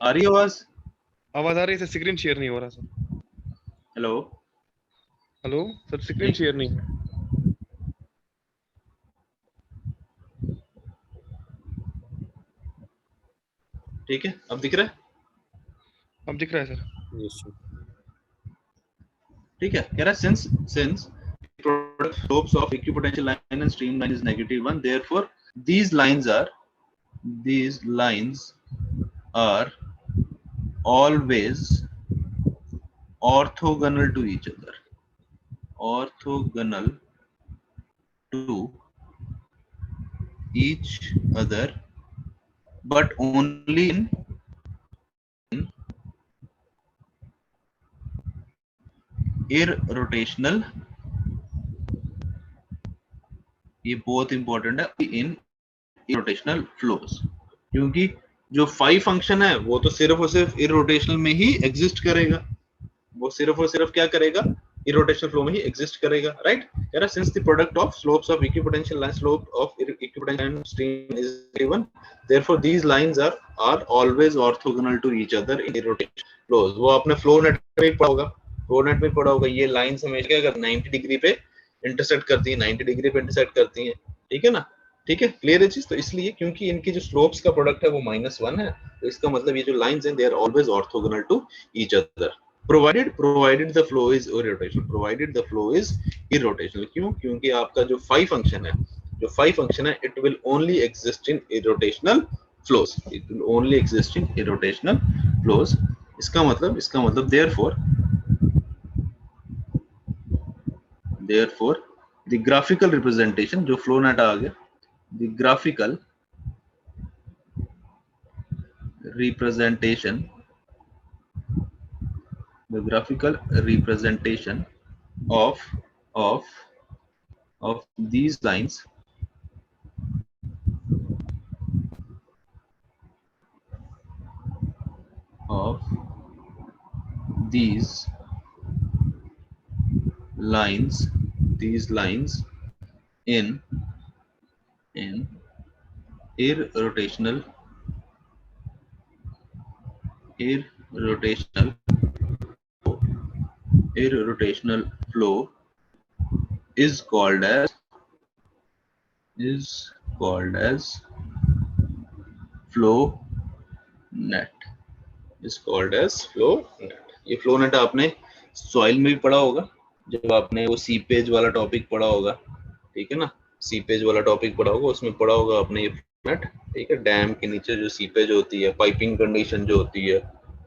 Speaker 1: आ रही है आवाज?
Speaker 4: आवाज आ रही है सर, स्क्रीन शेयर नहीं हो रहा sir.
Speaker 1: Hello
Speaker 4: hello sir, screen share नहीं है।
Speaker 1: ठीक है, अब दिख रहा है?
Speaker 4: अब दिख रहा है सर।
Speaker 2: Yes sir.
Speaker 1: ठीक है, कह रहा है since product slopes of equipotential line and streamline is -1 therefore these lines are always orthogonal to each other but only in irrotational, ये बहुत इंपॉर्टेंट है, इन irrotational flows, क्योंकि जो फाई फंक्शन है वो तो सिर्फ और सिर्फ irrotational में ही एग्जिस्ट करेगा, वो सिर्फ और सिर्फ क्या करेगा irrotational flow में ही एग्जिस्ट करेगा, राइट। कह रहा since the product of slopes of equipotential line slope of equipotential line stream is given therefore these lines are always orthogonal to each other in irrotational flows। वो आपने flow net में पढ़ा होगा, ये lines हमेशा क्या करती है 90 डिग्री पे इंटरसेक्ट करती है, 90 डिग्री पे इंटरसेक्ट करती है, ठीक है ना। ठीक है, क्लियर है चीज। तो इसलिए क्योंकि इनकी जो स्लोप्स का प्रोडक्ट है वो -1 है, तो इसका मतलब ये जो लाइंस हैं they are always orthogonal to each other provided the flow is irrotational। क्यों? क्योंकि आपका जो फाई फंक्शन है it will only exist in irrotational flows, इसका मतलब therefore the graphical representation, जो फ्लो नेट आ गया, the graphical representation of these lines these lines in irrotational flow is called as flow net ये flow net आपने soil में भी पढ़ा होगा जब आपने वो सीपेज वाला टॉपिक पढ़ा होगा, ठीक है ना, सीपेज वाला टॉपिक पढ़ा होगा, उसमें पढ़ा होगा आपने ये फ्लो नेट, ठीक है। डैम के नीचे जो सीपेज होती है, पाइपिंग कंडीशन जो होती है,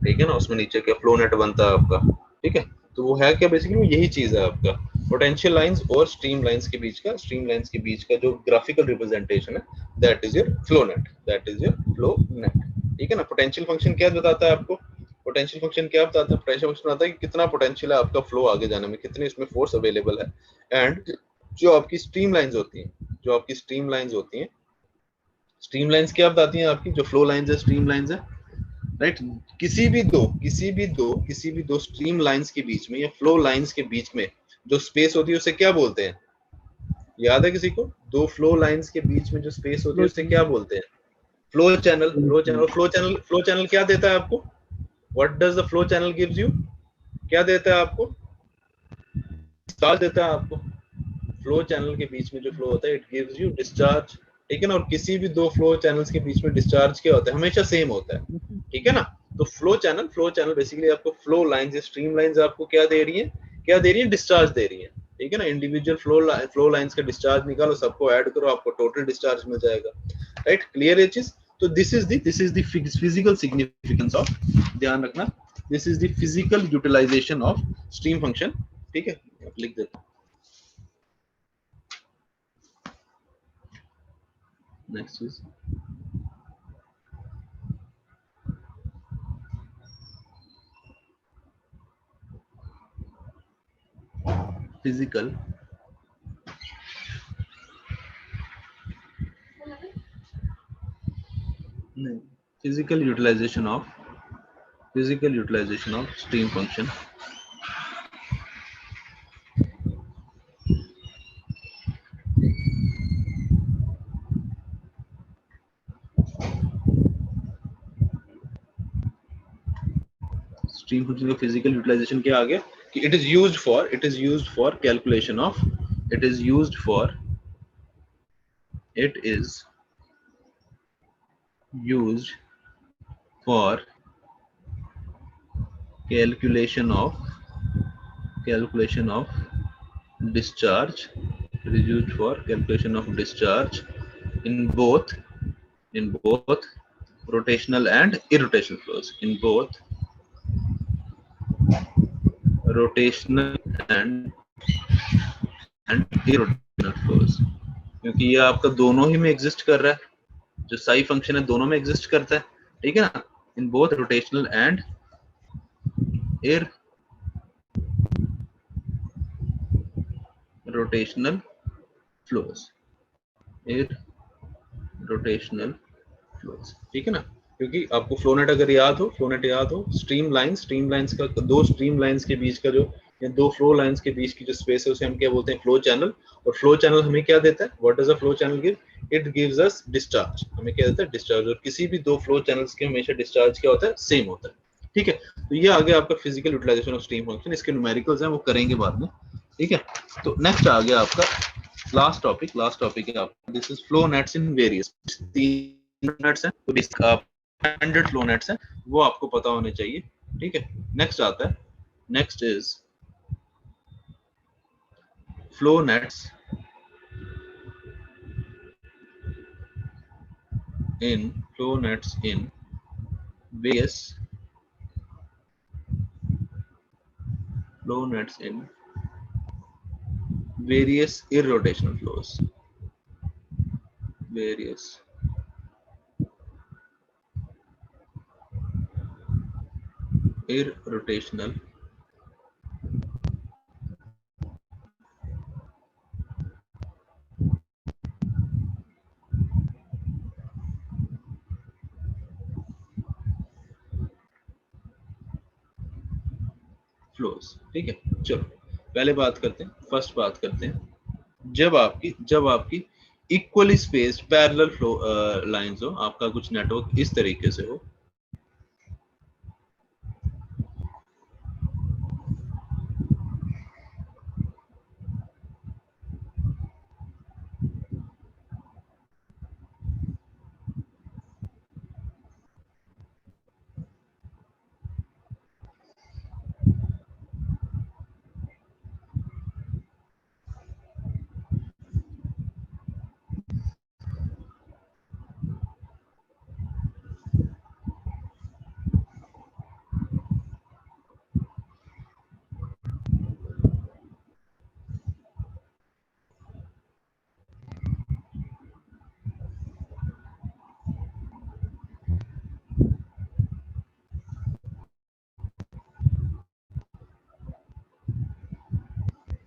Speaker 1: ठीक है ना, उसमें नीचे क्या फ्लो नेट बनता है आपका, ठीक है। तो वो है क्या, बेसिकली यही चीज है आपका पोटेंशियल लाइंस और स्ट्रीम लाइंस के बीच का जो ग्राफिकल रिप्रेजेंटेशन है, that is your flow net, ठीक है ना। पोटेंशियल फंक्शन क्या बताता है आपको, पोटेंशियल फंक्शन बताता है कि कितना पोटेंशियल है आपका फ्लो आगे जाने में, कितनी इसमें फोर्स अवेलेबल है। एंड जो आपकी स्ट्रीम लाइंस होती हैं, स्ट्रीम लाइंस क्या बताती हैं आपकी, जो फ्लो लाइंस है, स्ट्रीम लाइंस है, राइट। किसी भी दो स्ट्रीम लाइंस के बीच में या फ्लो लाइंस के बीच में जो स्पेस होती है उसे क्या बोलते हैं, याद है किसी को? दो फ्लो लाइंस के बीच में जो स्पेस होती है उसे क्या बोलते हैं? फ्लो चैनल क्या देता है आपको? What does the flow channel gives you? क्या देता है आपको? डिस्चार्ज देता है आपको। फ्लो चैनल के बीच में जो फ्लो होता है, इट गिव्स यू डिस्चार्ज, ठीक है ना। और किसी भी दो फ्लो चैनल्स के बीच में डिस्चार्ज क्या होता है, हमेशा सेम होता है, ठीक है ना। तो फ्लो चैनल बेसिकली आपको फ्लो लाइंस या स्ट्रीम लाइंस आपको क्या दे रही है, डिस्चार्ज दे रही है, ठीक है ना। इंडिविजुअल फ्लो लाइंस का डिस्चार्ज निकालो, सबको ऐड करो, आपको टोटल डिस्चार्ज मिल जाएगा, राइट। क्लियर है चीज? तो this is the physical significance of, ध्यान रखना, this is the physical utilization of stream function, ठीक है। लिख देता हूं, next is physical utilization of stream function. Stream function का फिजिकल यूटिलाइजेशन क्या आ गया कि it is used for calculation of discharge. It is used for calculation of discharge in both rotational and irrotational flows, irrotational flows, क्योंकि ये आपका दोनों ही में एग्जिस्ट कर रहा है, जो साई फंक्शन है दोनों में एग्जिस्ट करता है, ठीक है ना। In both rotational and irrotational flows, ठीक है ना। क्योंकि आपको फ्लोनेट अगर याद हो, स्ट्रीम लाइंस का, दो स्ट्रीम लाइंस के बीच का जो, या दो फ्लो लाइंस के बीच की जो स्पेस है उसे हम क्या बोलते हैं, फ्लो चैनल। और फ्लो चैनल हमें क्या देता है, what does a flow channel give? It gives us discharge, हमें क्या देता है, डिस्चार्ज। और किसी भी दो फ्लो चैनल्स के हमेशा डिस्चार्ज क्या होता है, सेम होता है, ठीक है। तो ये आ गया आपका physical utilization of stream function, इसके न्यूमेरिकल्स हैं, वो करेंगे बाद में, ठीक है। तो नेक्स्ट आ गया आपका लास्ट टॉपिक है आपका, this is flow nets in various, nets हैं, तो स्टैंडर्ड फ्लो नेट्स हैं, वो आपको पता होने चाहिए, ठीक है। नेक्स्ट आता है, next is flow nets in various irrotational flows, flows. ठीक है, चलो पहले बात करते हैं, फर्स्ट बात करते हैं जब आपकी equally spaced parallel flow lines हो, आपका कुछ नेटवर्क इस तरीके से हो,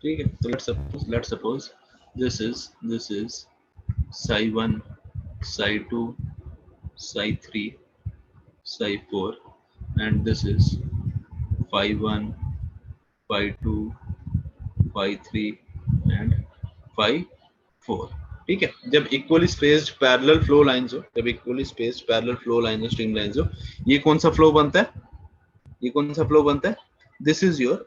Speaker 1: ठीक है। तो let's suppose this is psi 1, psi 2, psi 3, psi 4, and this is phi 1, phi 2, phi 3 and phi 4। ठीक है, जब equally spaced parallel flow lines हो, जब equally spaced parallel flow lines हो, स्ट्रिंग लाइंस हो, ये कौन सा फ्लो बनता है, ये कौन सा फ्लो बनता है, दिस इज योर।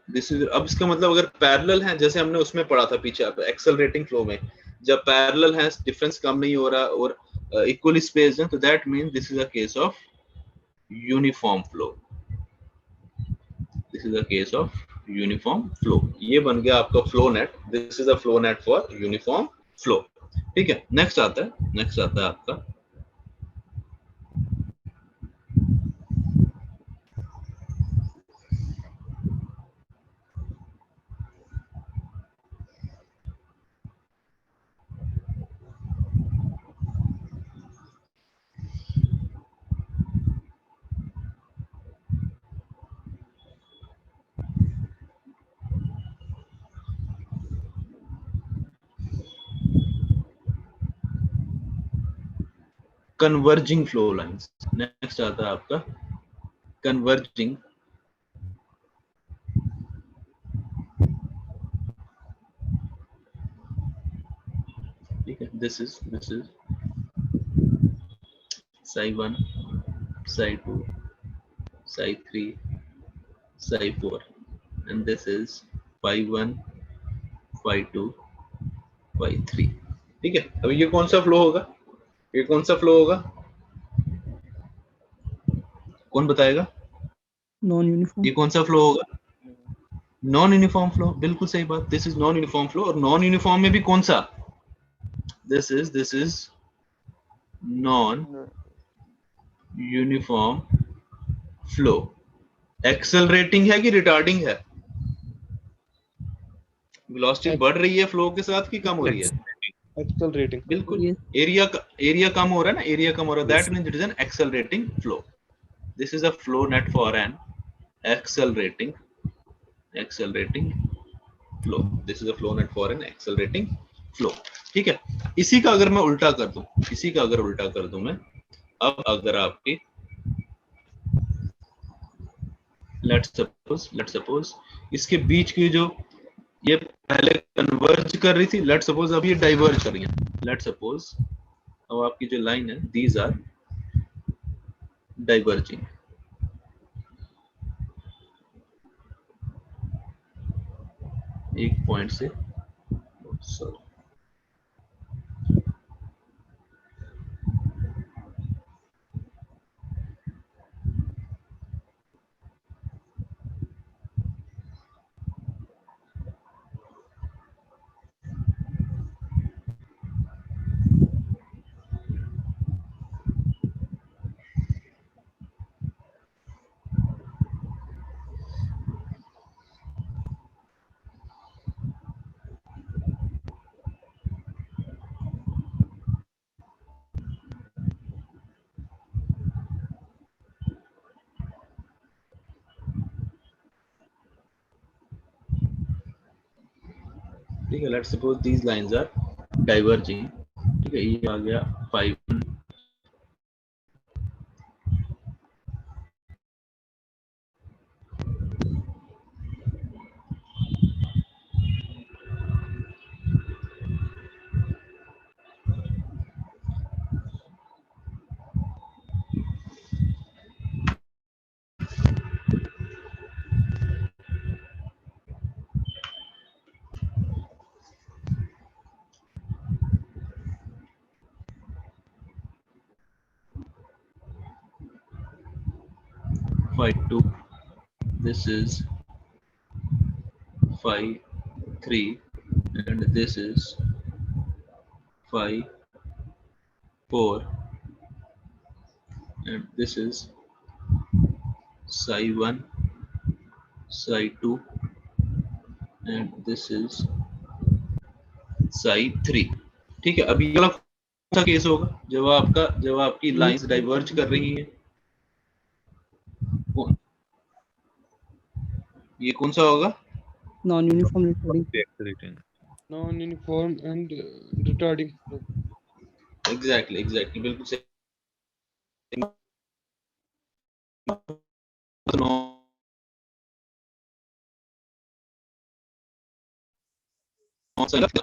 Speaker 1: अब इसका मतलब अगर पैरेलल है, जैसे हमने उसमें पढ़ा था पीछे एक्सेलरेटिंग फ्लो में, जब पैरेलल है, डिफरेंस कम नहीं हो रहा और इक्वली स्पेस्ड है, तो that means this is a case of uniform flow. This is a case of uniform flow. ये बन गया आपका flow net. This is a flow net for uniform flow. ठीक है, नेक्स्ट आता है आपका कन्वर्जिंग फ्लो लाइंस। नेक्स्ट आता है आपका कन्वर्जिंग ठीक है, this is psi 1, psi 2, psi 3, psi 4 and this is phi 1, phi 2, phi 3। ठीक है, अब ये कौन सा फ्लो होगा, ये कौन सा फ्लो होगा, कौन बताएगा,
Speaker 5: नॉन यूनिफॉर्म।
Speaker 1: ये कौन सा फ्लो होगा, नॉन यूनिफॉर्म फ्लो। बिल्कुल सही बात, this is non uniform flow. और नॉन यूनिफॉर्म में भी कौन सा, this is non uniform flow. Accelerating है कि रिटार्डिंग है, वेलोसिटी बढ़ रही है फ्लो के साथ कि कम हो रही है,
Speaker 4: एक्सेलरेटिंग।
Speaker 1: बिल्कुल।
Speaker 5: Yes.
Speaker 1: एरिया कम हो रहा है ना, एरिया कम हो रहा है, that means it is an accelerating flow. This is a flow net for an accelerating flow. This is a flow net for an accelerating flow. ठीक है, इसी का अगर मैं उल्टा कर दूं मैं, अब अगर आपकी लेट्स सपोज इसके बीच की जो ये पहले कन्वर्ज कर रही थी, लेट्स सपोज अब ये डाइवर्ज कर रही है, लेट्स सपोज अब आपकी जो लाइन है, दीज आर डाइवर्जिंग। एक पॉइंट से सॉरी ठीक है, let's suppose these lines are diverging. ठीक है, ये आ गया 5, phi 2, this is phi 3, and this is phi 4, and this is psi 1, psi 2, and this is psi 3. ठीक है, अभी वाला कौन सा केस होगा जब आपकी लाइंस डाइवर्ज कर रही हैं? ये कौन सा होगा?
Speaker 5: Non-uniform retarding.
Speaker 2: Accelerating.
Speaker 4: Non-uniform and retarding flow.
Speaker 1: Exactly बिल्कुल सही.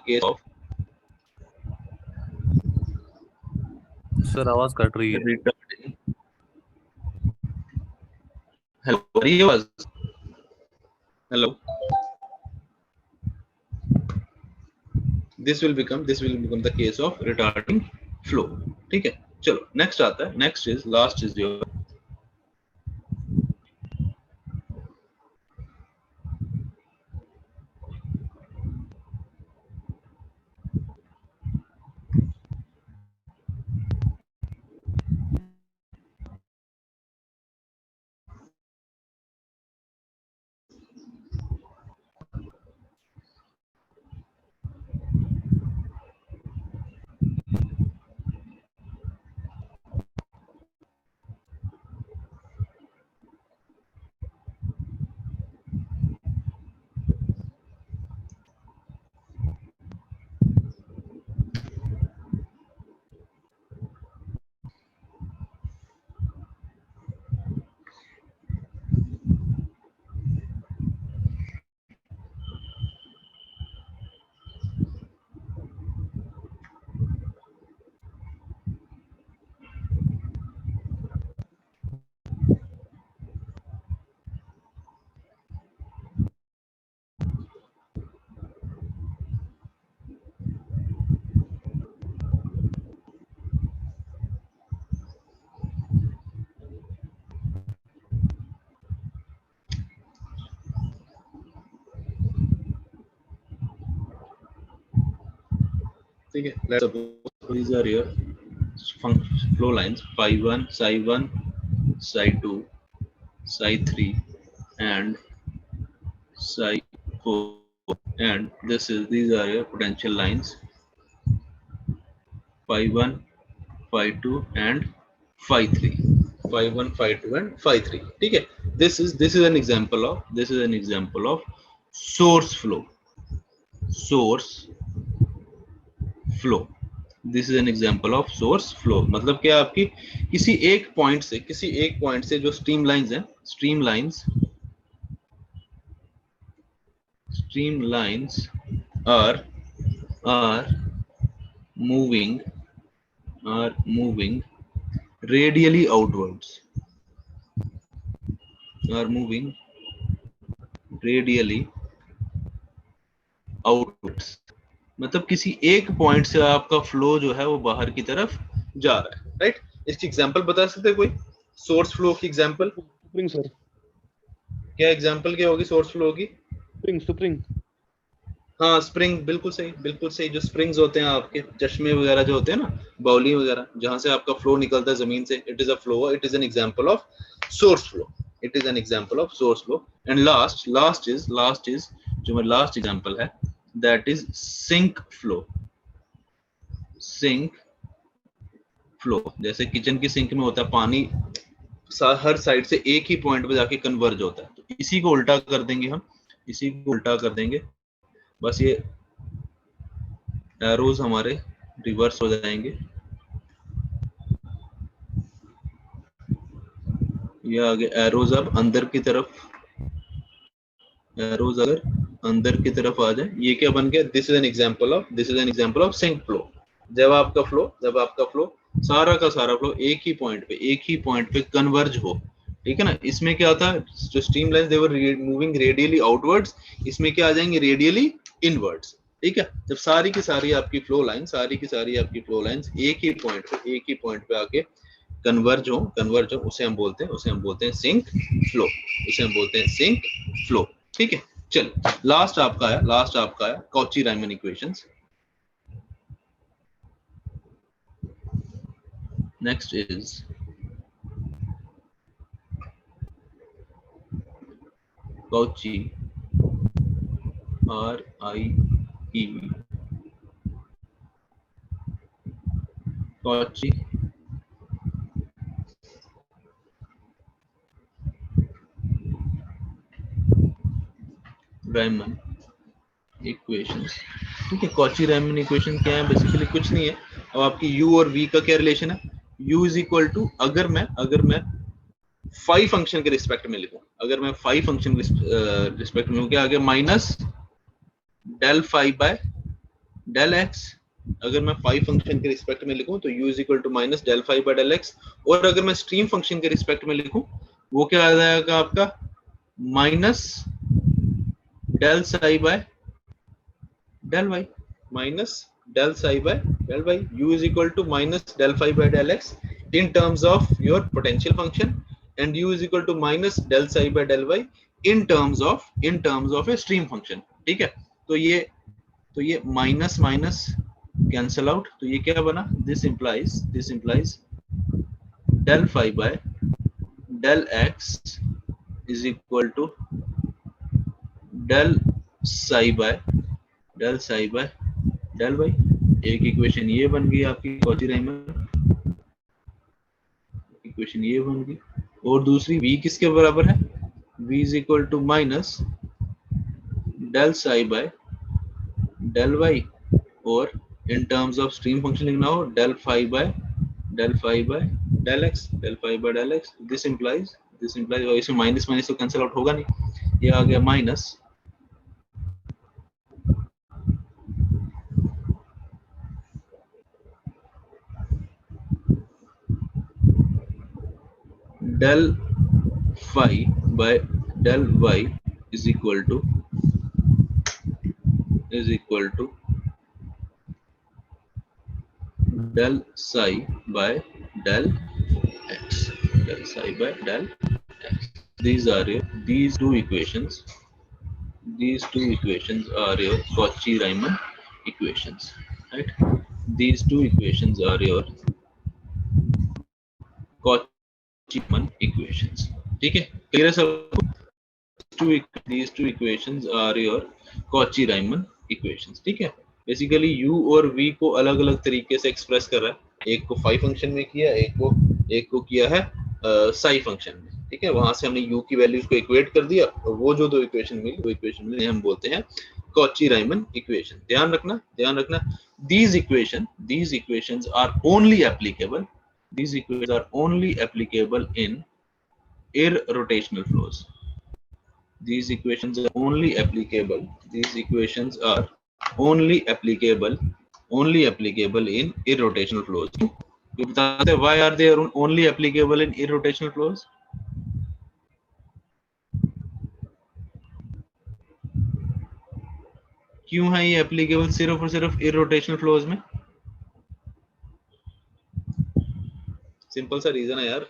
Speaker 1: केस ऑफ
Speaker 2: सर आवाज कट रही है.
Speaker 1: retarding. Hello, are you was? Hello. This will become the case of retarding flow. ठीक है, चलो next आता है. Last is your ठीक है. Let's suppose these are your flow lines phi 1, psi 1, psi 2, psi 3, and psi 4, and these are your potential lines phi 1, phi 2, and phi 3. Phi 1, phi 2, and phi 3. ठीक है. This is an example of source flow. This is an example of source flow. मतलब क्या, आपकी किसी एक point से जो streamlines हैं, streamlines are moving radially outwards. मतलब किसी एक पॉइंट से आपका फ्लो जो है वो बाहर की तरफ जा रहा है, राइट? इसकी एग्जांपल बता सकते हैं कोई? सोर्स फ्लो की एग्जांपल
Speaker 4: स्प्रिंग सर.
Speaker 1: क्या एग्जांपल क्या होगी सोर्स फ्लो की?
Speaker 4: स्प्रिंग.
Speaker 1: हाँ, स्प्रिंग. बिल्कुल सही. जो स्प्रिंग्स होते हैं आपके चश्मे वगैरह जो होते हैं ना, बाउली वगैरह, जहां से आपका फ्लो निकलता है जमीन से, it is a flow. It is an example of source flow. And last is जो मेरा लास्ट एग्जांपल है, that is sink flow. जैसे किचन की सिंक में होता है, पानी हर साइड से एक ही पॉइंट पे जाके कन्वर्ज होता है. तो इसी को उल्टा कर देंगे. बस ये एरोज हमारे रिवर्स हो जाएंगे. ये आगे एरोज अब अंदर की तरफ आ जाए. ये क्या बन गया? This is an example of sink flow. जब आपका फ्लो सारा का सारा फ्लो एक ही पॉइंट पे कन्वर्ज हो. ठीक है ना? इसमें क्या था, जो stream lines they were moving radially outwards, इसमें क्या आ जाएंगे? Radially inwards. ठीक है? जब सारी की सारी आपकी फ्लो लाइंस एक ही पॉइंट पे आके कन्वर्ज हो उसे हम बोलते हैं सिंक फ्लो, उसे हम बोलते हैं सिंक फ्लो। ठीक है, चलो लास्ट आपका आया Cauchy Riemann equations. Next is Cauchy RIE Cauchy Riemann equations. ठीक है, कॉची रायमन इक्वेशन क्या है? बेसिकली कुछ नहीं है। अब आपकी u और v का क्या रिलेशन है? u इज इक्वल टू, अगर मैं फाई फंक्शन के रिस्पेक्ट में लिखूं, अगर मैं फाई फंक्शन के रिस्पेक्ट में, क्या आ गया? Minus del phi by del x. अगर मैं फाई फंक्शन के रिस्पेक्ट में लिखूं तो u is equal to minus del phi by del x. और अगर मैं स्ट्रीम फंक्शन के रिस्पेक्ट में लिखूं, वो क्या आ जाएगा आपका? Minus del psi by del y, minus del psi by del y, u is equal to minus del phi by del x in terms of your potential function, and u is equal to minus del psi by del y in terms of a stream function। ठीक है, तो ये minus minus cancel out, तो ये क्या बना? this implies del phi by del x is equal to del psi by del y। एक equation ये बन गई आपकी कॉची रायमन इक्वेशन, ये बन गई। और दूसरी v किसके बराबर है? v is equal to minus del psi by del y, और in terms of stream function लिखना हो del phi by del x. This implies और इसमें माइनस माइनस तो कैंसिल आउट होगा नहीं, ये आ गया minus del phi by del y is equal to del psi by del x, these two equations are your Cauchy-Riemann equations, right? These two equations are your Cauchy-Riemann equations। ठीक है, clear है सबको? These two equations are your Cauchy-Riemann equations। ठीक है, basically u और v को अलग अलग तरीके से एक्सप्रेस कर रहा है। एक को फाई फंक्शन में किया, एक को किया है साई फंक्शन में। ठीक है, वहां से हमने u की वैल्यूज को इक्वेट कर दिया, और वो जो दो इक्वेशन मिली, वो इक्वेशन हम बोलते हैं Cauchy-Riemann equation। ध्यान रखना these equations are only applicable in irrotational flows। These equations are only applicable in irrotational flows। ये बताते हैं why are they only applicable in irrotational flows? क्यों है ये applicable सिर्फ और सिर्फ irrotational flows में? सिंपल सा रीजन है यार,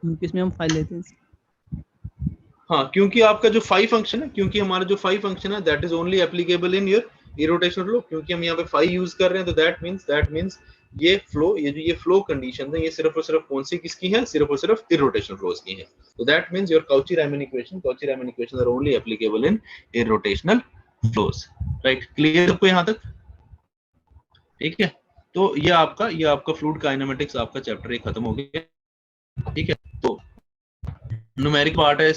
Speaker 5: क्योंकि इसमें हम फाइल लेते हैं।
Speaker 1: हाँ, क्योंकि आपका जो फाई फंक्शन है, क्योंकि हमारा जो फाई फंक्शन है that is only applicable in your irrotational flow. क्योंकि हम यहाँ पे फाई यूज कर रहे हैं, तो दैट मींस ये फ्लो कंडीशन है, ये सिर्फ और सिर्फ कौन सी किसकी है? सिर्फ और सिर्फ इरोटेशनल फ्लोज की है। तो that means your Cauchy-Riemann equation are only applicable in irrotational flows. Right, clear आपको यहाँ तक? ठीक है, तो ये आपका फ्लूइड काइनेमेटिक्स आपका चैप्टर 1 खत्म हो गया। ठीक है, तो न्यूमेरिक पार्ट है